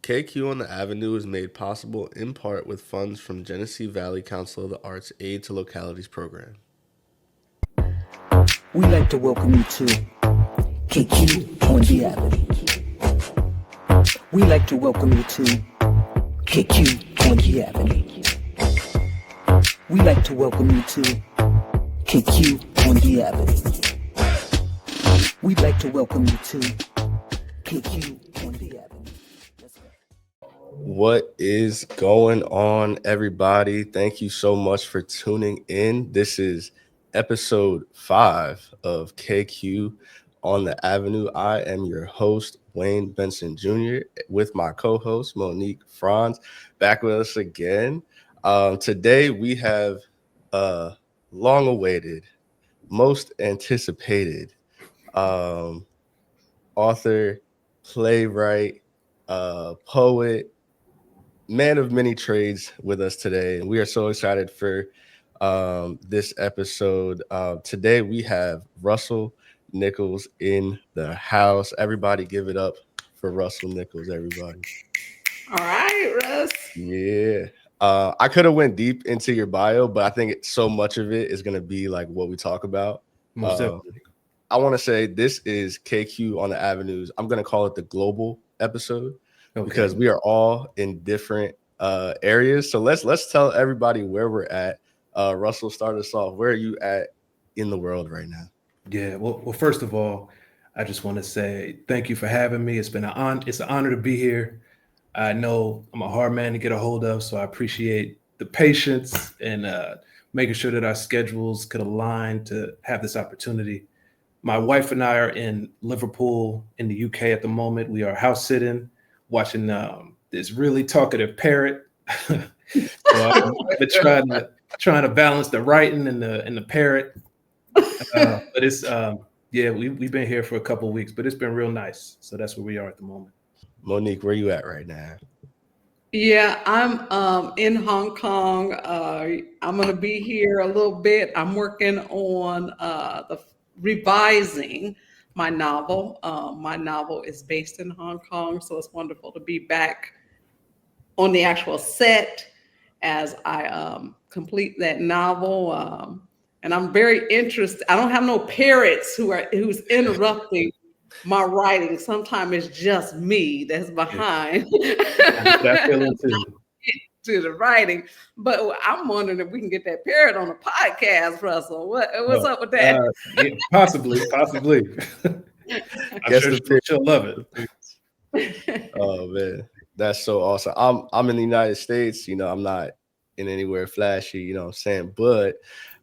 KQ on the Avenue is made possible in part with funds from Genesee Valley Council of the Arts Aid to Localities program. We'd like to welcome you to KQ on the Avenue. We'd like to welcome you to KQ on the Avenue. We'd like to welcome you to KQ on the Avenue. We'd like to welcome you to KQ on the Avenue. What is going on, everybody? Thank you so much for tuning in. This is episode 5 of KQ on the Avenue. I am your host, Wayne Benson Jr., with my co-host, Monique Franz, back with us again. Today, we have long-awaited, most anticipated author, playwright, poet, man of many trades with us today. And we are so excited for this episode. Today we have Russell Nichols in the house. Everybody give it up for Russell Nichols, everybody. All right, Russ. Yeah. I could have went deep into your bio, but I think so much of it is going to be like what we talk about. Most definitely. I want to say this is KQ on the Avenues. I'm going to call it the global episode. Okay. Because we are all in different areas. So let's tell everybody where we're at. Russell, start us off. Where are you at in the world right now? Yeah, well, first of all, I just want to say thank you for having me. It's an honor to be here. I know I'm a hard man to get a hold of, so I appreciate the patience and making sure that our schedules could align to have this opportunity. My wife and I are in Liverpool in the UK at the moment. We are house sitting, watching this really talkative parrot. So I'm trying to balance the writing and the parrot. But it's we've been here for a couple of weeks, but it's been real nice. So that's where we are at the moment. Monique, where you at right now? Yeah, I'm in Hong Kong. I'm gonna be here a little bit. I'm working on revising my novel. My novel is based in Hong Kong, so it's wonderful to be back on the actual set as I complete that novel. And I'm very interested. I don't have no parrots who's interrupting my writing. Sometimes it's just me that's behind to the writing. But I'm wondering if we can get that parrot on the podcast, Russell. What's up with that? Possibly. I'm sure she'll love it. Oh man, that's so awesome. I'm in the United States. I'm not in anywhere flashy. You know what I'm saying? But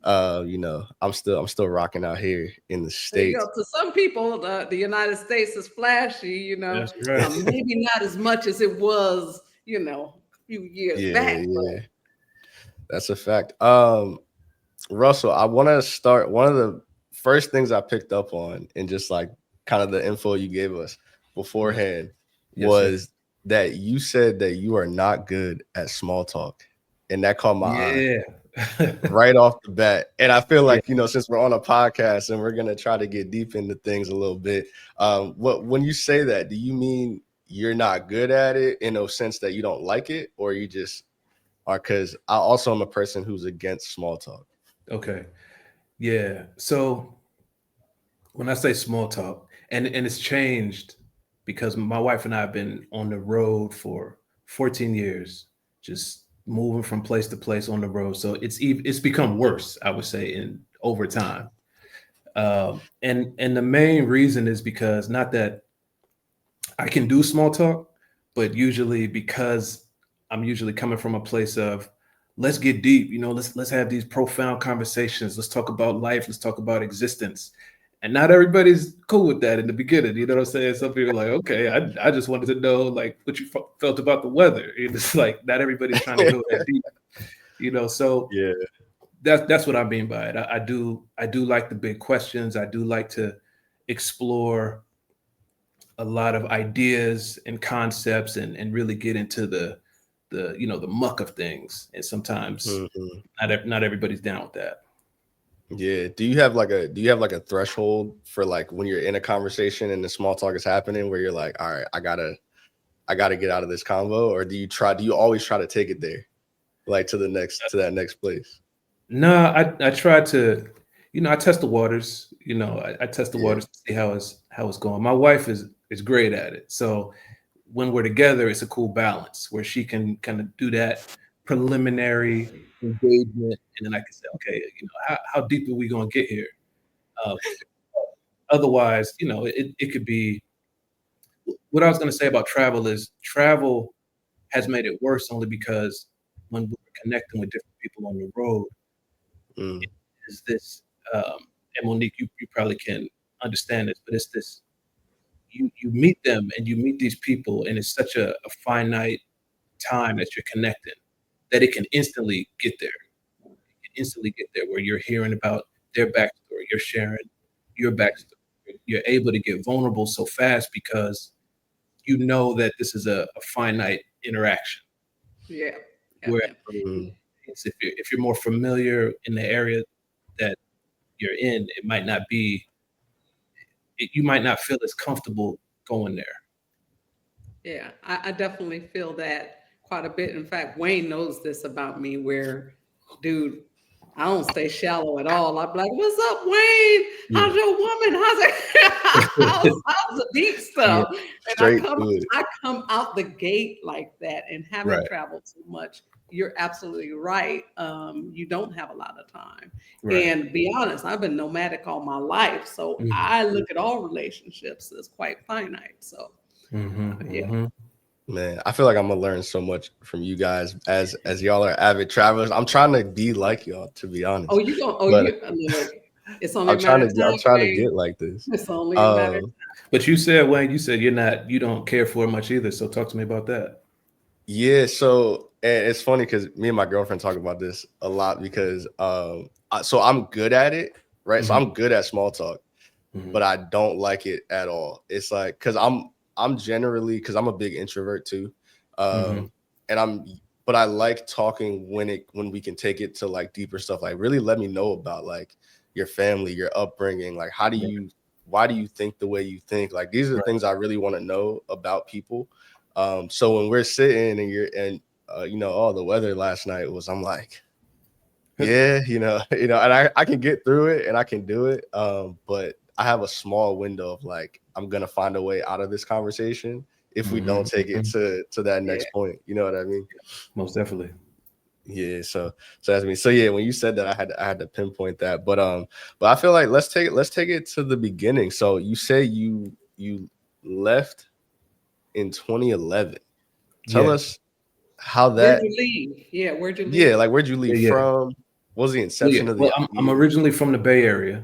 I'm still rocking out here in the States. To some people, the United States is flashy. That's right. Maybe not as much as it was. A few years back. Yeah, that's a fact. Russell, I want to start. One of the first things I picked up on, and just like kind of the info you gave us beforehand, was that you said that you are not good at small talk, and that caught my eye right off the bat. And I feel like since we're on a podcast and we're gonna try to get deep into things a little bit, when you say that, do you mean you're not good at it in a sense that you don't like it, or you just are? Because I also am a person who's against small talk. Okay. Yeah. So when I say small talk, and it's changed because my wife and I have been on the road for 14 years, just moving from place to place on the road. So it's become worse, I would say, over time. And the main reason is because not that I can do small talk, but usually because I'm usually coming from a place of let's get deep, let's have these profound conversations. Let's talk about life. Let's talk about existence. And not everybody's cool with that in the beginning. You know what I'm saying? Some people are like, okay, I just wanted to know like what you felt about the weather. It's like not everybody's trying to go that deep, So yeah, that's what I mean by it. I do like the big questions. I do like to explore a lot of ideas and concepts and really get into the muck of things. And sometimes not everybody's down with that. Yeah. Do you have like a threshold for like when you're in a conversation and the small talk is happening where you're like, all right, I gotta I got to get out of this convo, or do you always try to take it there, like to that next place? No, I try to, I test the waters. I test the Yeah. waters to see how it's going. My wife is great at it. So when we're together, it's a cool balance where she can kind of do that preliminary engagement, and then I can say, okay, how deep are we going to get here? Uh, Otherwise, it could be. What I was going to say about travel is travel has made it worse only because when we're connecting with different people on the road, Mm. is this, and Monique, you probably can understand this, but it's this, you meet them and you meet these people, and it's such a finite time that you're connecting that it can instantly get there. It can instantly get there where you're hearing about their backstory, you're sharing your backstory. You're able to get vulnerable so fast because you know that this is a finite interaction. Yeah. Whereas Mm. if you're more familiar in the area that you're in, it might not be. You might not feel as comfortable going there. Yeah, I definitely feel that quite a bit. In fact, Wayne knows this about me where, dude, I don't stay shallow at all. I'm like, what's up, Wayne? How's your woman? How's it? how's the deep Yeah, stuff? And Straight to it. I come out the gate like that. And having right, traveled so much, you're absolutely right. You don't have a lot of time. right. And be honest, I've been nomadic all my life. So Mhm, I look at all relationships as quite finite. So yeah. mhm. Man, I feel like I'm gonna learn so much from you guys as y'all are avid travelers. I'm trying to be like y'all, to be honest. Oh, you go. Oh, But look. It's only a matter of I'm time, trying to Wayne. get like this. It's only a matter of Um, But you said, Wayne, you said you don't care for it much either. So talk to me about that. yeah, so and it's funny because me and my girlfriend talk about this a lot because so I'm good at it, right? So Mhm, I'm good at small talk, mhm, but I don't like it at all. It's like because I'm generally because I'm a big introvert too, mhm. and but I like talking when we can take it to like deeper stuff. Like really let me know about like your family, your upbringing, like why do you think the way you think? Like these are the Right. things I really want to know about people. So when we're sitting oh, the weather last night was, I'm like, yeah, and I can get through it and I can do it. But I have a small window of like, I'm going to find a way out of this conversation if we don't Mhm, take it mhm. to that yeah. next point. You know what I mean? Most definitely. Yeah. So that's me. So yeah, when you said that, I had to pinpoint that, but I feel like let's take it to the beginning. So you say you left in 2011. Tell Yeah, us how Where'd that, you leave? Yeah, where'd you yeah, leave? like where'd you yeah, leave yeah, from? What was the yeah. inception of Well, the I'm idea? originally from the Bay Area.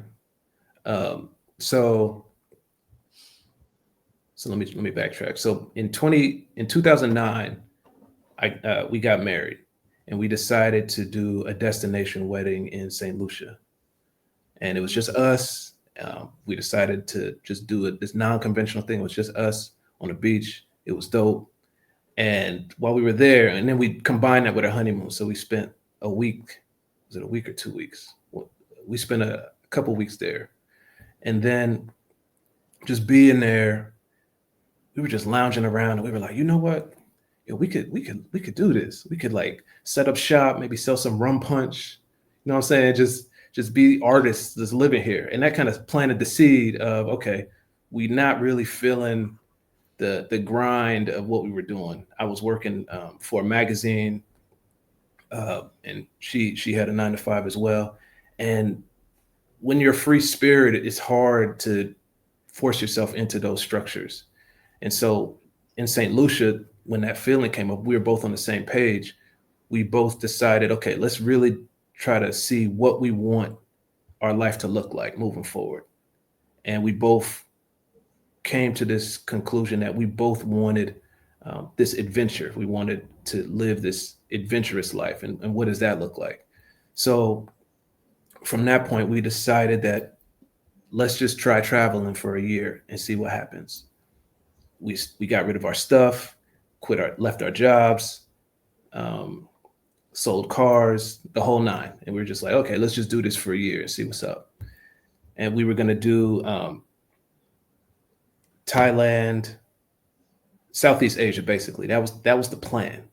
So let me backtrack. So in 2009, we got married, and we decided to do a destination wedding in St. Lucia, and it was just us. We decided to just do this non-conventional thing. It was just us on the beach. It was dope. And while we were there, and then we combined that with our honeymoon, so we spent a week. Was it a week or 2 weeks? Well, we spent a couple weeks there, and then just being there, we were just lounging around, and we were like, you know what? Yeah, we could do this. We could like set up shop, maybe sell some rum punch. You know what I'm saying? Just be artists that's living here. And that kind of planted the seed of, okay, we not really feeling the grind of what we were doing. I was working for a magazine, and she had a 9 to 5 as well. And when you're free spirit, it's hard to force yourself into those structures. And so in St. Lucia, when that feeling came up, we were both on the same page. We both decided, okay, let's really try to see what we want our life to look like moving forward. And we both came to this conclusion that we both wanted this adventure. We wanted to live this adventurous life. And what does that look like? So from that point, we decided that let's just try traveling for a year and see what happens. We got rid of our stuff, left our jobs, um, sold cars, the whole nine, and we were just like, okay, let's just do this for a year and see what's up. And we were gonna do Thailand, Southeast Asia, basically. That was the plan.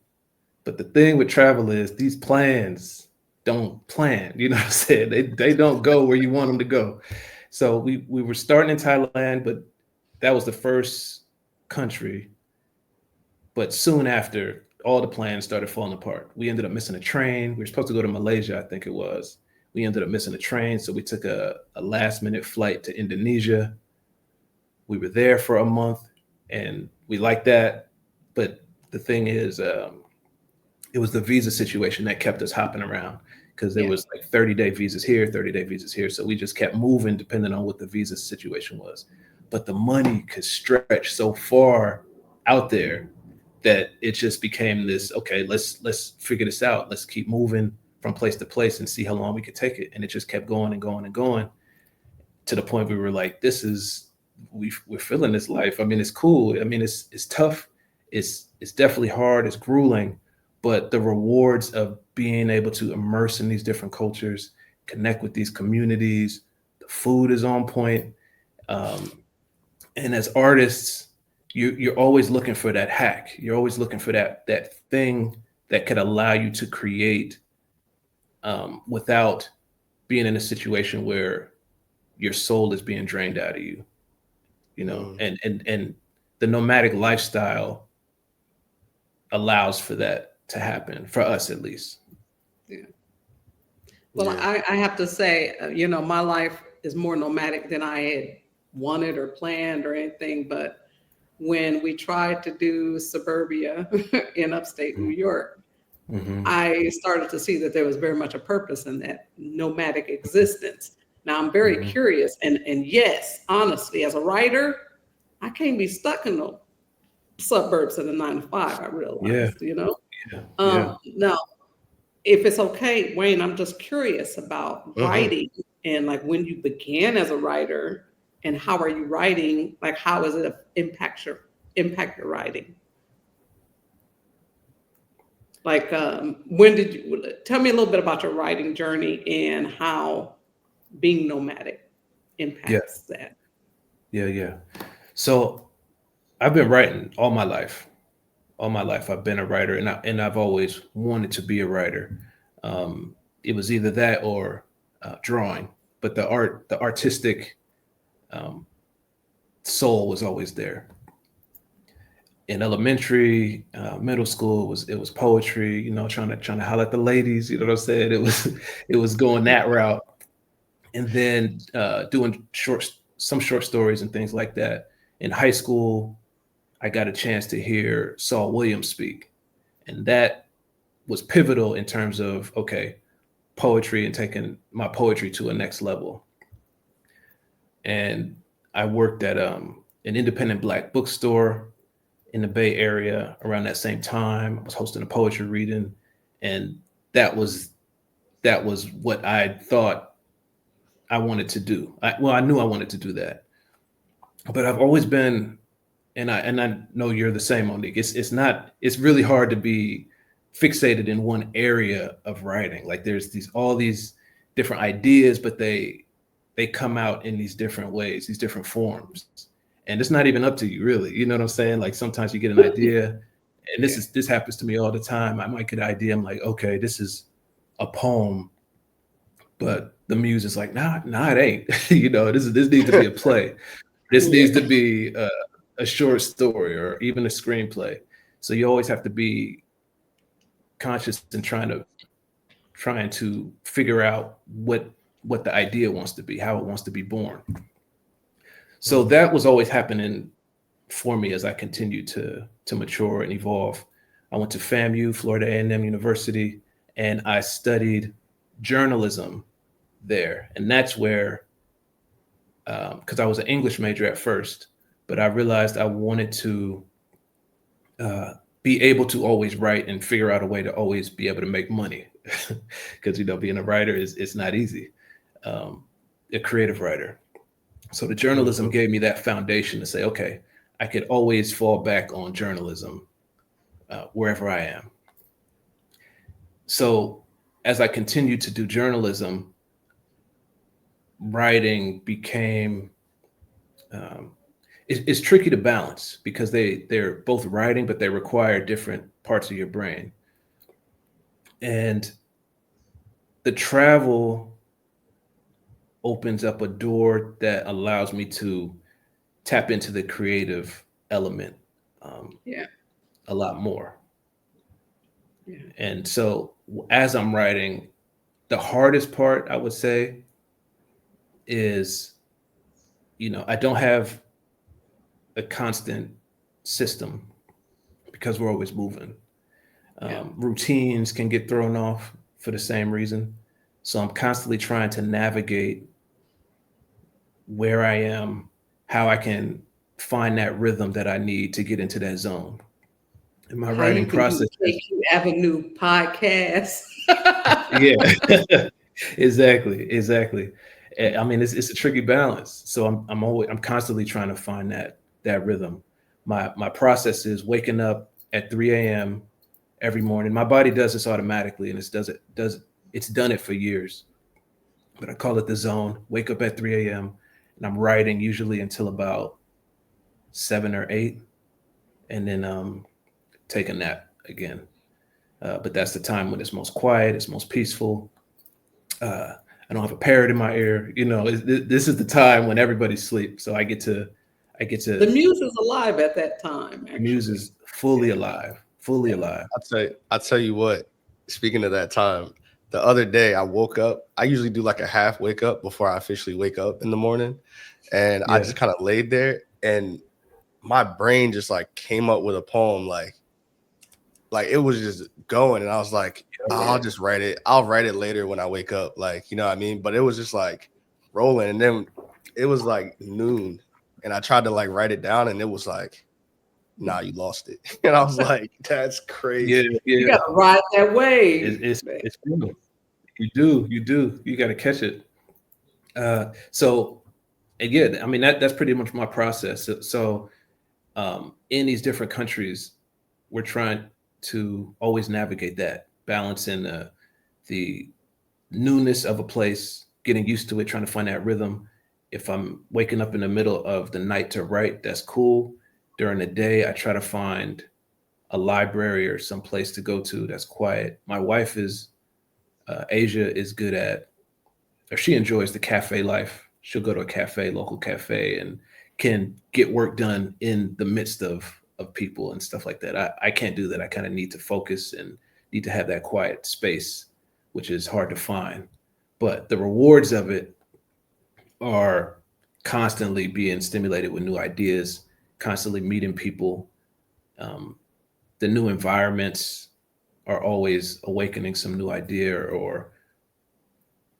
But the thing with travel is these plans don't plan. You know what I'm saying? They don't go where you want them to go. So we were starting in Thailand, but that was the first country. But soon after, all the plans started falling apart. We ended up missing a train. We were supposed to go to Malaysia, I think it was. We ended up missing a train, so we took a last minute flight to Indonesia. We were there for a month, and we liked that. But the thing is, it was the visa situation that kept us hopping around, because there was like 30-day visas here, 30-day visas here. So we just kept moving depending on what the visa situation was. But the money could stretch so far out there that it just became this, okay, let's figure this out. Let's keep moving from place to place and see how long we could take it. And it just kept going and going and going, to the point we were like, we're feeling this life. I mean, it's cool. I mean, it's tough. It's definitely hard. It's grueling. But the rewards of being able to immerse in these different cultures, connect with these communities, the food is on point. And as artists, you're always looking for that hack. You're always looking for that thing that could allow you to create without being in a situation where your soul is being drained out of you. You know, and the nomadic lifestyle allows for that to happen, for us at least. Yeah. Well, I have to say, my life is more nomadic than I had wanted or planned or anything. But when we tried to do suburbia in upstate New York, I started to see that there was very much a purpose in that nomadic existence. Now I'm very curious, and yes, honestly, as a writer, I can't be stuck in the suburbs in a 9-to-5. I realized, Now, if it's okay, Wayne, I'm just curious about writing, and like when you began as a writer, and how are you writing? Like, how does it impact your writing? Like, when did you tell me a little bit about your writing journey and how being nomadic impacts that? Yeah. So I've been writing all my life. All my life, I've been a writer, and I've always wanted to be a writer. It was either that or drawing, but the artistic soul was always there. In elementary, middle school, it was poetry. Trying to holler at the ladies. You know what I'm saying? It was going that route, and then doing some short stories and things like that. In high school, I got a chance to hear Saul Williams speak, and that was pivotal in terms of poetry and taking my poetry to a next level. And I worked at an independent Black bookstore in the Bay Area around that same time. I was hosting a poetry reading, and that was what I thought I wanted to do. I knew I wanted to do that, but I've always been, and I know you're the same, Monique. It's really hard to be fixated in one area of writing. Like there's all these different ideas, but they come out in these different ways, these different forms. And it's not even up to you, really. You know what I'm saying? Like sometimes you get an idea, and this happens to me all the time. I might get an idea. I'm like, okay, this is a poem, but the muse is like, nah, it ain't. This needs to be a play. This needs to be a short story or even a screenplay. So you always have to be conscious and trying to figure out what the idea wants to be, how it wants to be born. So that was always happening for me as I continued to mature and evolve. I went to FAMU, Florida A&M University, and I studied journalism there. And that's where, because I was an English major at first, but I realized I wanted to be able to always write and figure out a way to always be able to make money. Because, being a writer it's not easy, a creative writer. So the journalism gave me that foundation to say, okay, I could always fall back on journalism wherever I am. So as I continued to do journalism, writing became, it's tricky to balance because they're both writing, but they require different parts of your brain. And the travel opens up a door that allows me to tap into the creative element Yeah. a lot more. Yeah. And so as I'm writing, the hardest part I would say is, I don't have a constant system because we're always moving. Yeah. Routines can get thrown off for the same reason. So I'm constantly trying to navigate where I am, how I can find that rhythm that I need to get into that zone. And my How you writing can do process the is, KQ Avenue podcast. yeah, exactly. I mean, it's a tricky balance. So I'm constantly trying to find that rhythm. My process is waking up at 3 a.m. every morning. My body does this automatically, and it's done it for years. But I call it the zone. Wake up at 3 a.m. and I'm writing usually until about 7 or 8, and then take a nap again. But that's the time when it's most quiet, it's most peaceful. I don't have a parrot in my ear. This is the time when everybody's asleep. So I get to The muse is alive at that time, the muse actually. is fully alive, fully alive. I'll tell you what, speaking of that time, the other day I woke up. I usually do like a half wake up before I officially wake up in the morning. And I Yeah. just kind of laid there and my brain just like came up with a poem like it was just going, and I was like, I'll just write it. I'll write it later when I wake up. Like, you know what I mean? But it was just like rolling. And then it was like noon. And I tried to like write it down and it was like, nah, you lost it. And I was like, that's Yeah, crazy. You yeah. got to ride that wave. It's cool. You do. You got to catch it. So again, I mean that's pretty much my process. So in these different countries, we're trying to always navigate that balance in the newness of a place, getting used to it, trying to find that rhythm. If I'm waking up in the middle of the night to write, that's cool. During the day, I try to find a library or some place to go to that's quiet. My wife is Asia is good at, or she enjoys the cafe life. She'll go to a cafe, local cafe, and can get work done in the midst of people and stuff like that. I can't do that. I kind of need to focus and need to have that quiet space, which is hard to find. But the rewards of it are constantly being stimulated with new ideas, constantly meeting people. Um, the new environments are always awakening some new idea or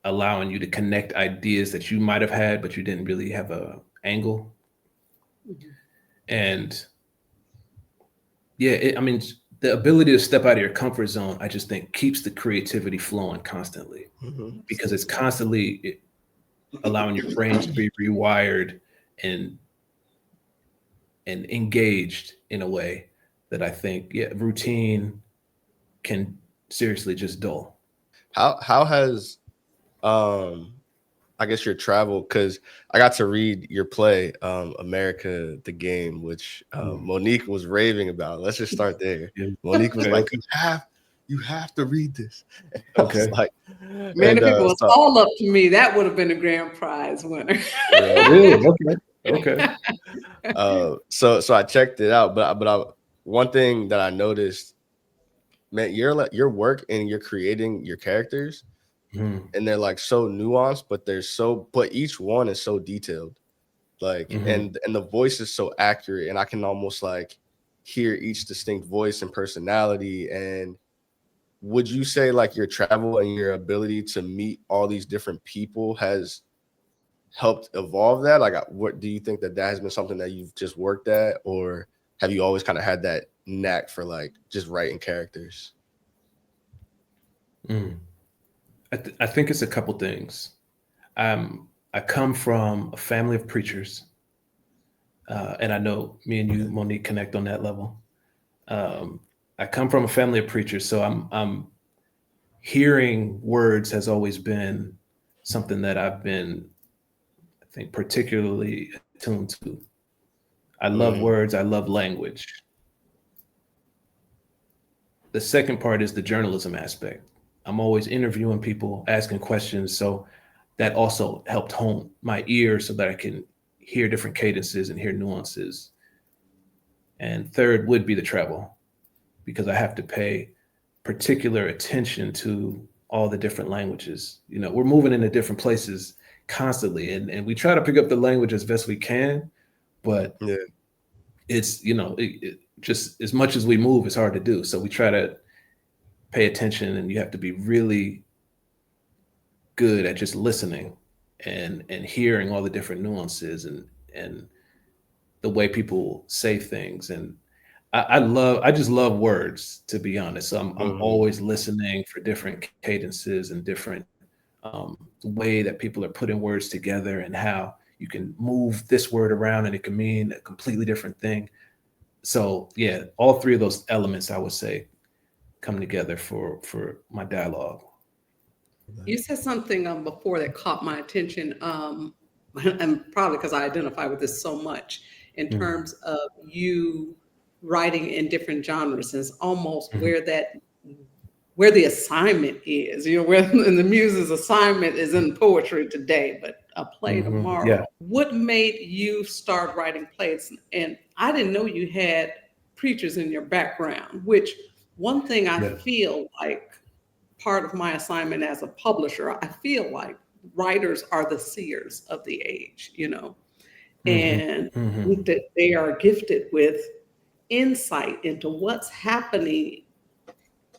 allowing you to connect ideas that you might have had, but you didn't really have a angle. And yeah, I mean, the ability to step out of your comfort zone, I just think keeps the creativity flowing constantly because it's constantly allowing your brain to be rewired and engaged in a way that I think, yeah, routine can seriously just dull. How has I guess your travel, because I got to read your play, America the Game, which Monique was raving about. Let's just start there. Yeah. Monique was Okay, like, okay. you have to read this. And I was Okay. like, Man, and if it was so all up to me, that would have been a grand prize winner. yeah. Really? Okay. Okay. So I checked it out, one thing that I noticed, man, your work and you're creating your characters, Mhm. and they're like so nuanced, but each one is so detailed. Like, Mhm. and the voice is so accurate, and I can almost like hear each distinct voice and personality. And would you say like your travel and your ability to meet all these different people has helped evolve that? Like, what do you think that has been something that you've just worked at, or have you always kind of had that knack for like just writing characters? Mm. I think it's a couple things. I come from a family of preachers, and I know me and you, Monique, connect on that level. Um, I come from a family of preachers, so I'm hearing words has always been something that I've been, I think, particularly attuned to. I love words. I love language. The second part is the journalism aspect. I'm always interviewing people, asking questions. So that also helped hone my ear so that I can hear different cadences and hear nuances. And third would be the travel, because I have to pay particular attention to all the different languages. You know, we're moving into different places constantly, and we try to pick up the language as best we can, but Yeah. it's, you know, it just as much as we move, it's hard to do. So we try to pay attention, and you have to be really good at just listening and hearing all the different nuances and the way people say things. And I just love words, to be honest. So I'm always listening for different cadences and different way that people are putting words together, and how you can move this word around and it can mean a completely different thing. So yeah, all three of those elements, I would say, come together for my dialogue. You said something before that caught my attention, and probably because I identify with this so much in terms of you writing in different genres. It's almost where the assignment is, you know, where and the muse's assignment is in poetry today, but a play tomorrow. Yeah. What made you start writing plays? And I didn't know you had preachers in your background, which one thing I feel like part of my assignment as a publisher, I feel like writers are the seers of the age, you know, and that they are gifted with insight into what's happening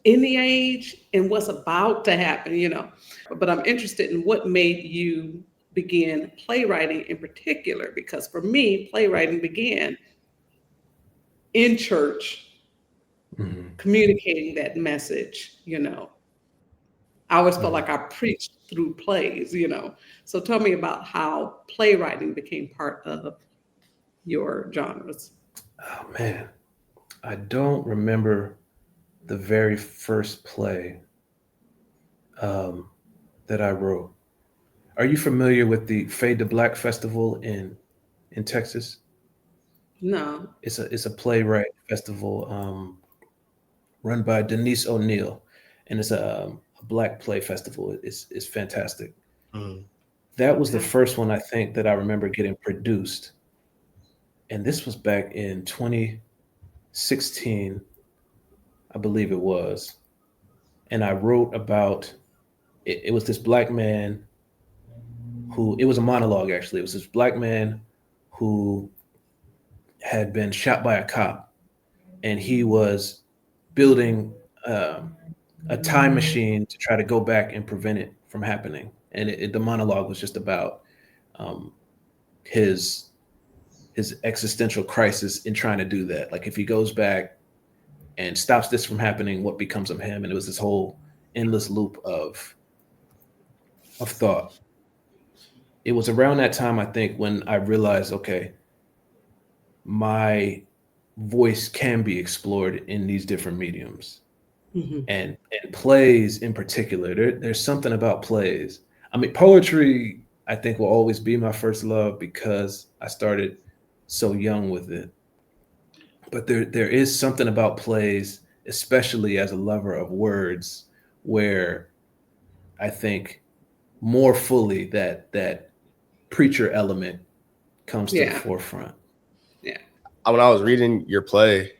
in the age and what's about to happen, you know. But I'm interested in what made you begin playwriting in particular, because for me, playwriting began in church, communicating that message, you know. I always felt like I preached through plays, you know. So tell me about how playwriting became part of your genres. Oh man, I don't remember the very first play that I wrote. Are you familiar with the Fade to Black Festival in Texas? No. It's a playwright festival run by Denise O'Neil, and it's a Black play festival. It's fantastic. That was the first one, I think, that I remember getting produced, and this was back in 2016, I believe it was. And I wrote about it was this Black man who, it was a monologue actually. It was this Black man who had been shot by a cop, and he was building a time machine to try to go back and prevent it from happening. And the monologue was just about his existential crisis in trying to do that. Like, if he goes back and stops this from happening, what becomes of him? And it was this whole endless loop of thought. It was around that time, I think, when I realized, okay, my voice can be explored in these different mediums. And plays in particular. There's something about plays. I mean, poetry, I think, will always be my first love because I started so young with it. But there is something about plays, especially as a lover of words, where I think more fully that preacher element comes to the forefront. Yeah. When I was reading your play,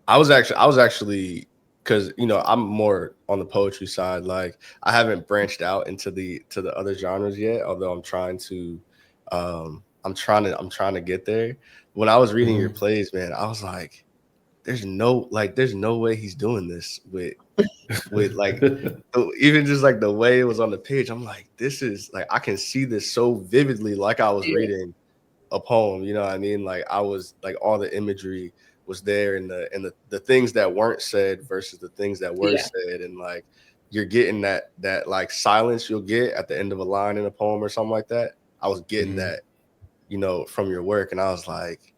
I was actually because, you know, I'm more on the poetry side. Like, I haven't branched out into the other genres yet, although I'm trying to get there. When I was reading your plays, man, I was like, there's no way he's doing this with like even just like the way it was on the page. I'm like, this is like, I can see this so vividly, like I was reading a poem, you know what I mean? Like, I was like, all the imagery was there, and the things that weren't said versus the things that were said, and like, you're getting that like silence you'll get at the end of a line in a poem or something like that. I was getting that, you know, from your work, and I was like,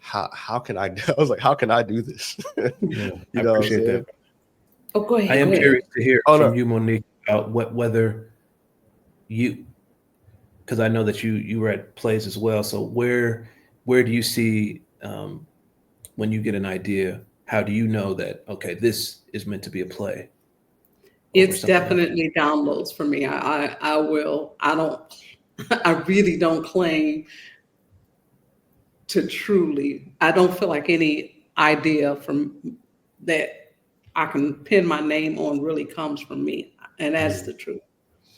how can I I was like, how can I do this? You I know, appreciate that. Oh, go ahead. I am curious to hear from you, Monique, about whether you, because I know that you read plays as well. So where where do you see when you get an idea? How do you know that okay, this is meant to be a play over It's something else? definitely downloads for me. I will. I don't. I really don't claim to truly. I don't feel like any idea from that I can pin my name on really comes from me, and that's Mhm, the truth.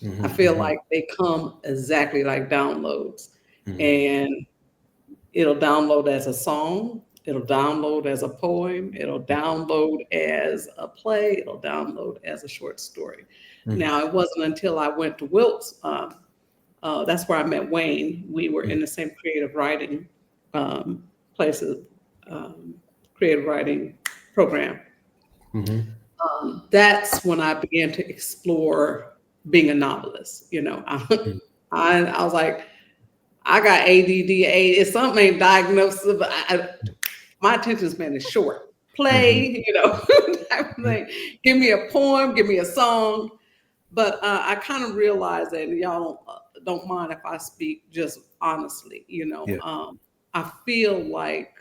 I mhm, feel mhm, like they come exactly like downloads, mhm, and it'll download as a song, it'll download as a poem, it'll download as a play, it'll download as a short story. mhm, Now, it wasn't until I went to Wilkes, that's where I met Wayne. We were mhm, in the same creative writing um, places, um, creative writing program. mhm, That's when I began to explore being a novelist. mhm, I was like, I got ADD. If something ain't diagnosed, but my attention span is short. mhm, Play, type of mhm. thing. Give me a poem, give me a song. But I kind of realized that, and y'all don't mind if I speak just honestly. Yeah. I feel like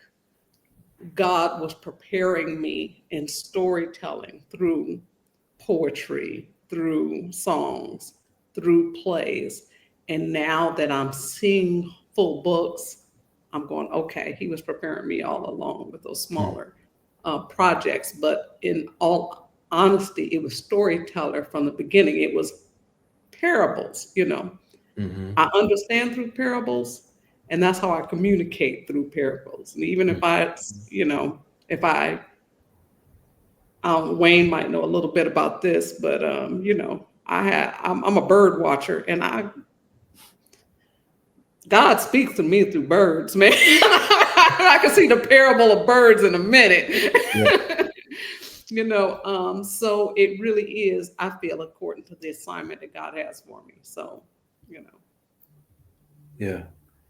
God was preparing me in storytelling through poetry, through songs, through plays. And now that I'm seeing full books, I'm going, okay, he was preparing me all along with those Mm, smaller projects. But in all honesty, it was storyteller from the beginning. It was parables. mhm, I understand through parables, and that's how I communicate through parables. And even mm, if I Wayne might know a little bit about this, but I'm a bird watcher, and God speaks to me through birds, man. I can see the parable of birds in a yeah. minute. So it really is, I feel, according to the assignment that God has for me. So, you know. Yeah,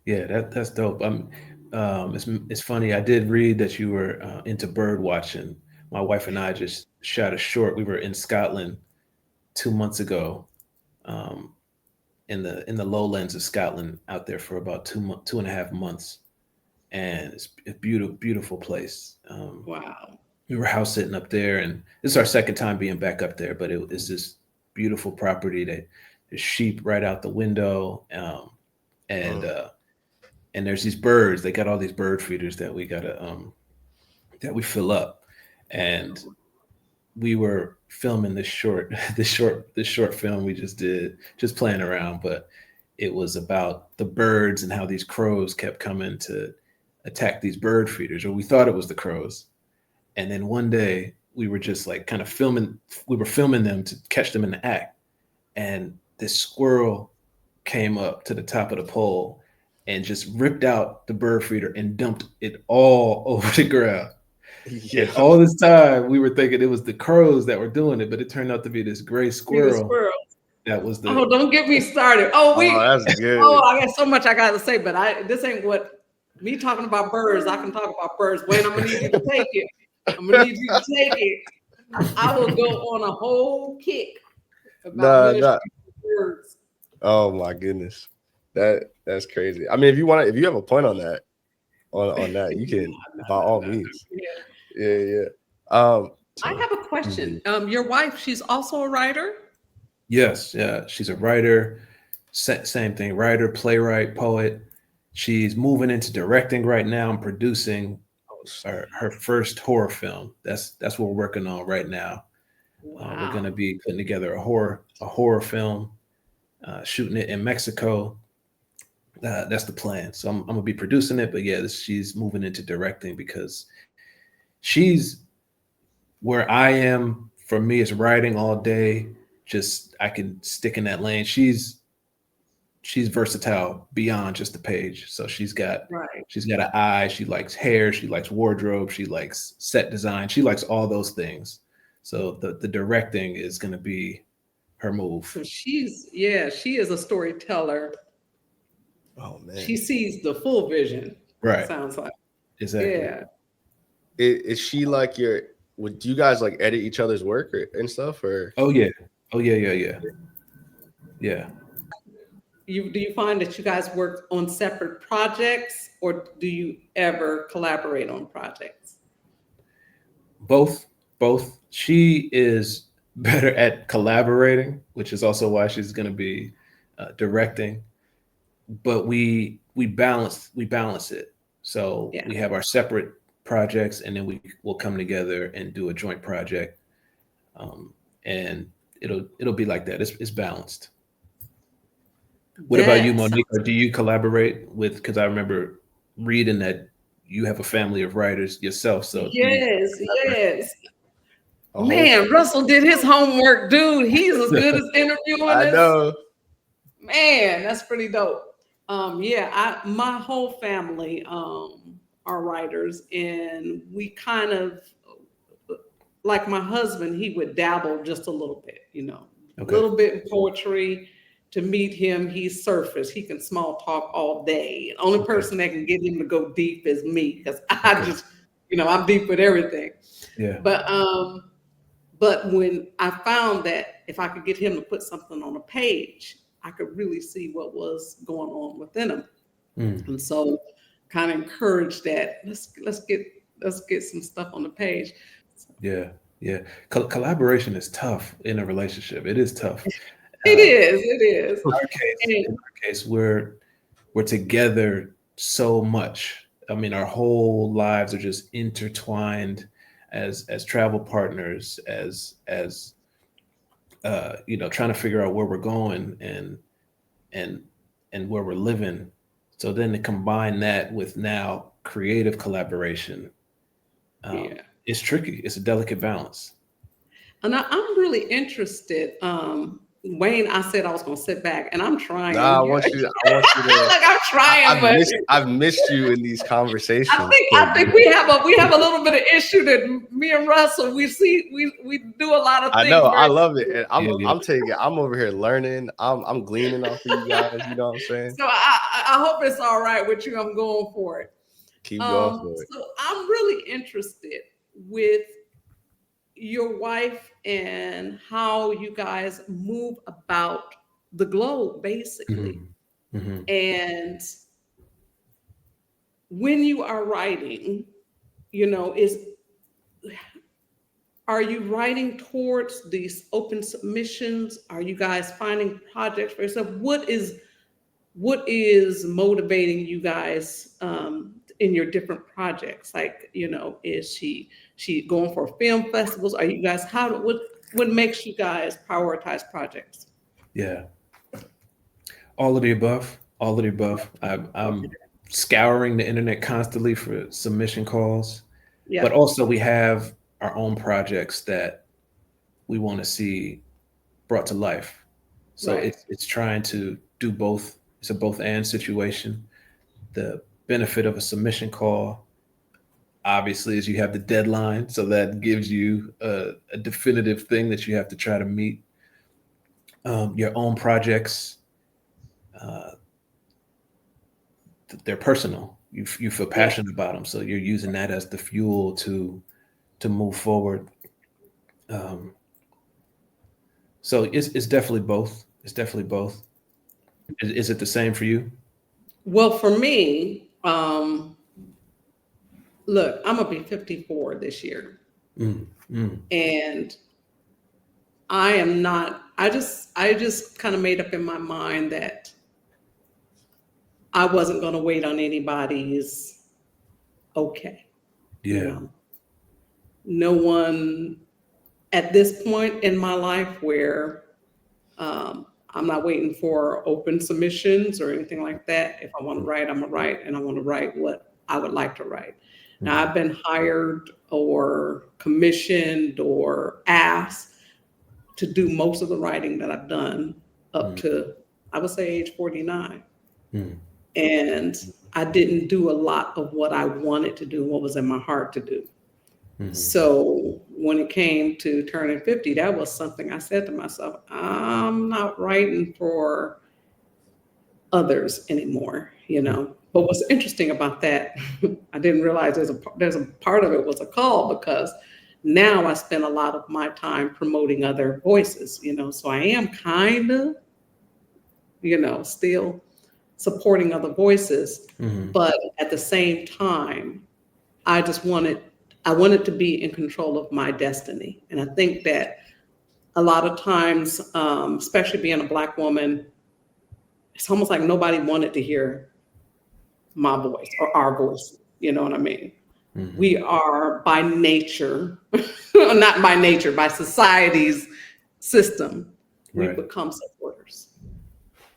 yeah, that's dope. It's funny. I did read that you were into bird watching. My wife and I just shot a short. We were in Scotland 2 months ago, um, in the lowlands of Scotland, out there for about 2.5 months, and it's a beautiful, beautiful place. Wow. We were house sitting up there, and this is our second time being back up there. But it's this beautiful property that there's sheep right out the window, and Mm. uh, and there's these birds. They got all these bird feeders that we gotta that we fill up, and we were filming this short this short film we just did, just playing around, but it was about the birds and how these crows kept coming to attack these bird feeders, or we thought it was the crows. And then one day we were just like kind of filming, we were filming them to catch them in the act, and this squirrel came up to the top of the pole and just ripped out the bird feeder and dumped it all over the ground. And Yeah. all this time we were thinking it was the crows that were doing it, but it turned out to be this gray Be the squirrel squirrel. that was Oh, the don't get me started. Oh, that's Oh, good. I got so much I got to say, but this ain't what me talking about birds. I can talk about birds. Wayne, I'm gonna need you to take it. I'm gonna need you to take it. I will go on a whole kick about Nah, nah. ministry to birds. Oh my goodness. That's crazy. I mean, if you have a point on that, on that, you can by all No. means. Yeah. Yeah, yeah. Um, I so have a question. Your wife, she's also a writer. yes, yeah, she's a writer. Same thing, writer, playwright, poet. She's moving into directing right now and producing oh, her first horror film. That's what we're working on right now. We're going to Wow. be putting together a horror film, shooting it in Mexico. That's the plan. So I'm gonna be producing it, but yeah, she's moving into directing because she's where I am. For me, it's writing all day. Just I can stick in that lane. She's versatile beyond just the page. So Right. she's got an eye. She likes hair. She likes wardrobe. She likes set design. She likes all those things. So the directing is going to be her move. So she is a storyteller. oh man. She sees the full vision. Right. Sounds like. Exactly. Yeah. Is she like your would you guys like edit each other's work and stuff or Oh yeah. Oh yeah. Yeah. Yeah. Yeah. do you find that you guys work on separate projects, or do you ever collaborate on projects? Both. She is better at collaborating, which is also why she's going to be directing. But we balance it. So Yeah. we have our separate projects, and then we will come together and do a joint project, and it'll be like that. It's balanced. What about you, Monique? Or do you collaborate with? Because I remember reading that you have a family of writers yourself. So yes. Man, Russell did his homework, dude. He's as good as interviewing us. I know. Man, that's pretty dope. My whole family are writers, and we kind of, like my husband, he would dabble just a little bit, a little bit in poetry. To meet him, he's surface. He can small talk all day. The only person that can get him to go deep is me, because I just, I'm deep with everything. Yeah. But when I found that if I could get him to put something on a page, I could really see what was going on within him. And so kind of encouraged that let's get some stuff on the page. Yeah. Collaboration is tough in a relationship. It is tough. It is. In our case, we're together so much. I mean, our whole lives are just intertwined as travel partners, as trying to figure out where we're going and where we're living. So then to combine that with now creative collaboration, it's tricky. It's a delicate balance. And I'm really interested. Wayne, I said I was going to sit back, and I'm trying. Nah, I want you to. Like, I'm trying, I've missed you in these conversations. I think we have a little bit of issue that me and Russell we do a lot of things. I know, I love it, and I'm over here learning. I'm gleaning off of you guys. You know what I'm saying? So I hope it's all right with you. I'm going for it. Keep going for it. So I'm really interested with your wife and how you guys move about the globe, basically. And when you are writing, are you writing towards these open submissions? Are you guys finding projects for yourself? What is motivating you guys in your different projects? Like, is she going for film festivals? Are you guys, what makes you guys prioritize projects? Yeah. All of the above. I'm scouring the internet constantly for submission calls, but also we have our own projects that we want to see brought to life. So it's trying to do both. It's a both and situation. The benefit of a submission call, obviously, is you have the deadline. So that gives you a definitive thing that you have to try to meet. Your own projects, they're personal. You feel passionate about them. So you're using that as the fuel to move forward. So it's definitely both. Is it the same for you? Well, for me, look, I'm gonna be 54 this year, and I am not. I just kind of made up in my mind that I wasn't gonna wait on anybody's okay. Yeah. No one at this point in my life where I'm not waiting for open submissions or anything like that. If I want to write, I'm gonna write, and I want to write what I would like to write. Now, I've been hired or commissioned or asked to do most of the writing that I've done up to, I would say, age 49. And I didn't do a lot of what I wanted to do, what was in my heart to do. So when it came to turning 50, that was something I said to myself, I'm not writing for others anymore, But what's interesting about that, I didn't realize there's a part of it was a call, because now I spend a lot of my time promoting other voices, so I am kind of, still supporting other voices. Mhm. But at the same time, I wanted to be in control of my destiny. And I think that a lot of times, especially being a Black woman, it's almost like nobody wanted to hear my voice or our voice. You know what I mean? Mhm. We are by nature, not by nature, by society's system, we Right. become supporters.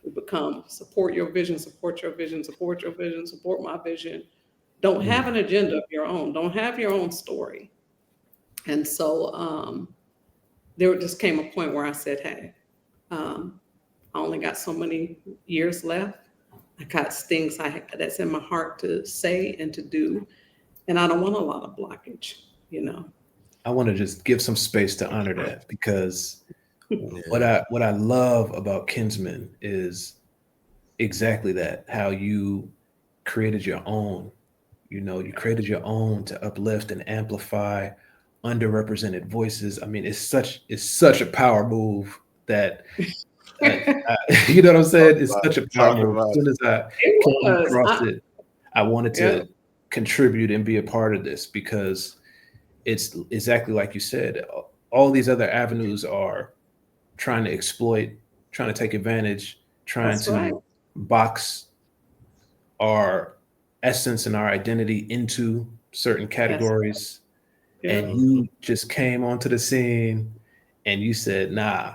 We become support your vision, support your vision, support your vision, support my vision. Don't have an agenda of your own. Don't have your own story. And so there just came a point where I said, hey, I only got so many years left. I got things that's in my heart to say and to do. And I don't want a lot of blockage. I want to just give some space to honor that, because what Yeah. I love about Kinsman is exactly that, how you created your own. You created your own to uplift and amplify underrepresented voices. I mean, it's such a power move that you know what I'm saying? It's such a power Talk move. As about soon as I It came was. across it, I wanted Yeah, to contribute and be a part of this, because it's exactly like you said. All these other avenues are trying to exploit, trying to take advantage, trying that's right. to box our essence and our identity into certain That's categories. yeah. And you just came onto the scene and you said, nah,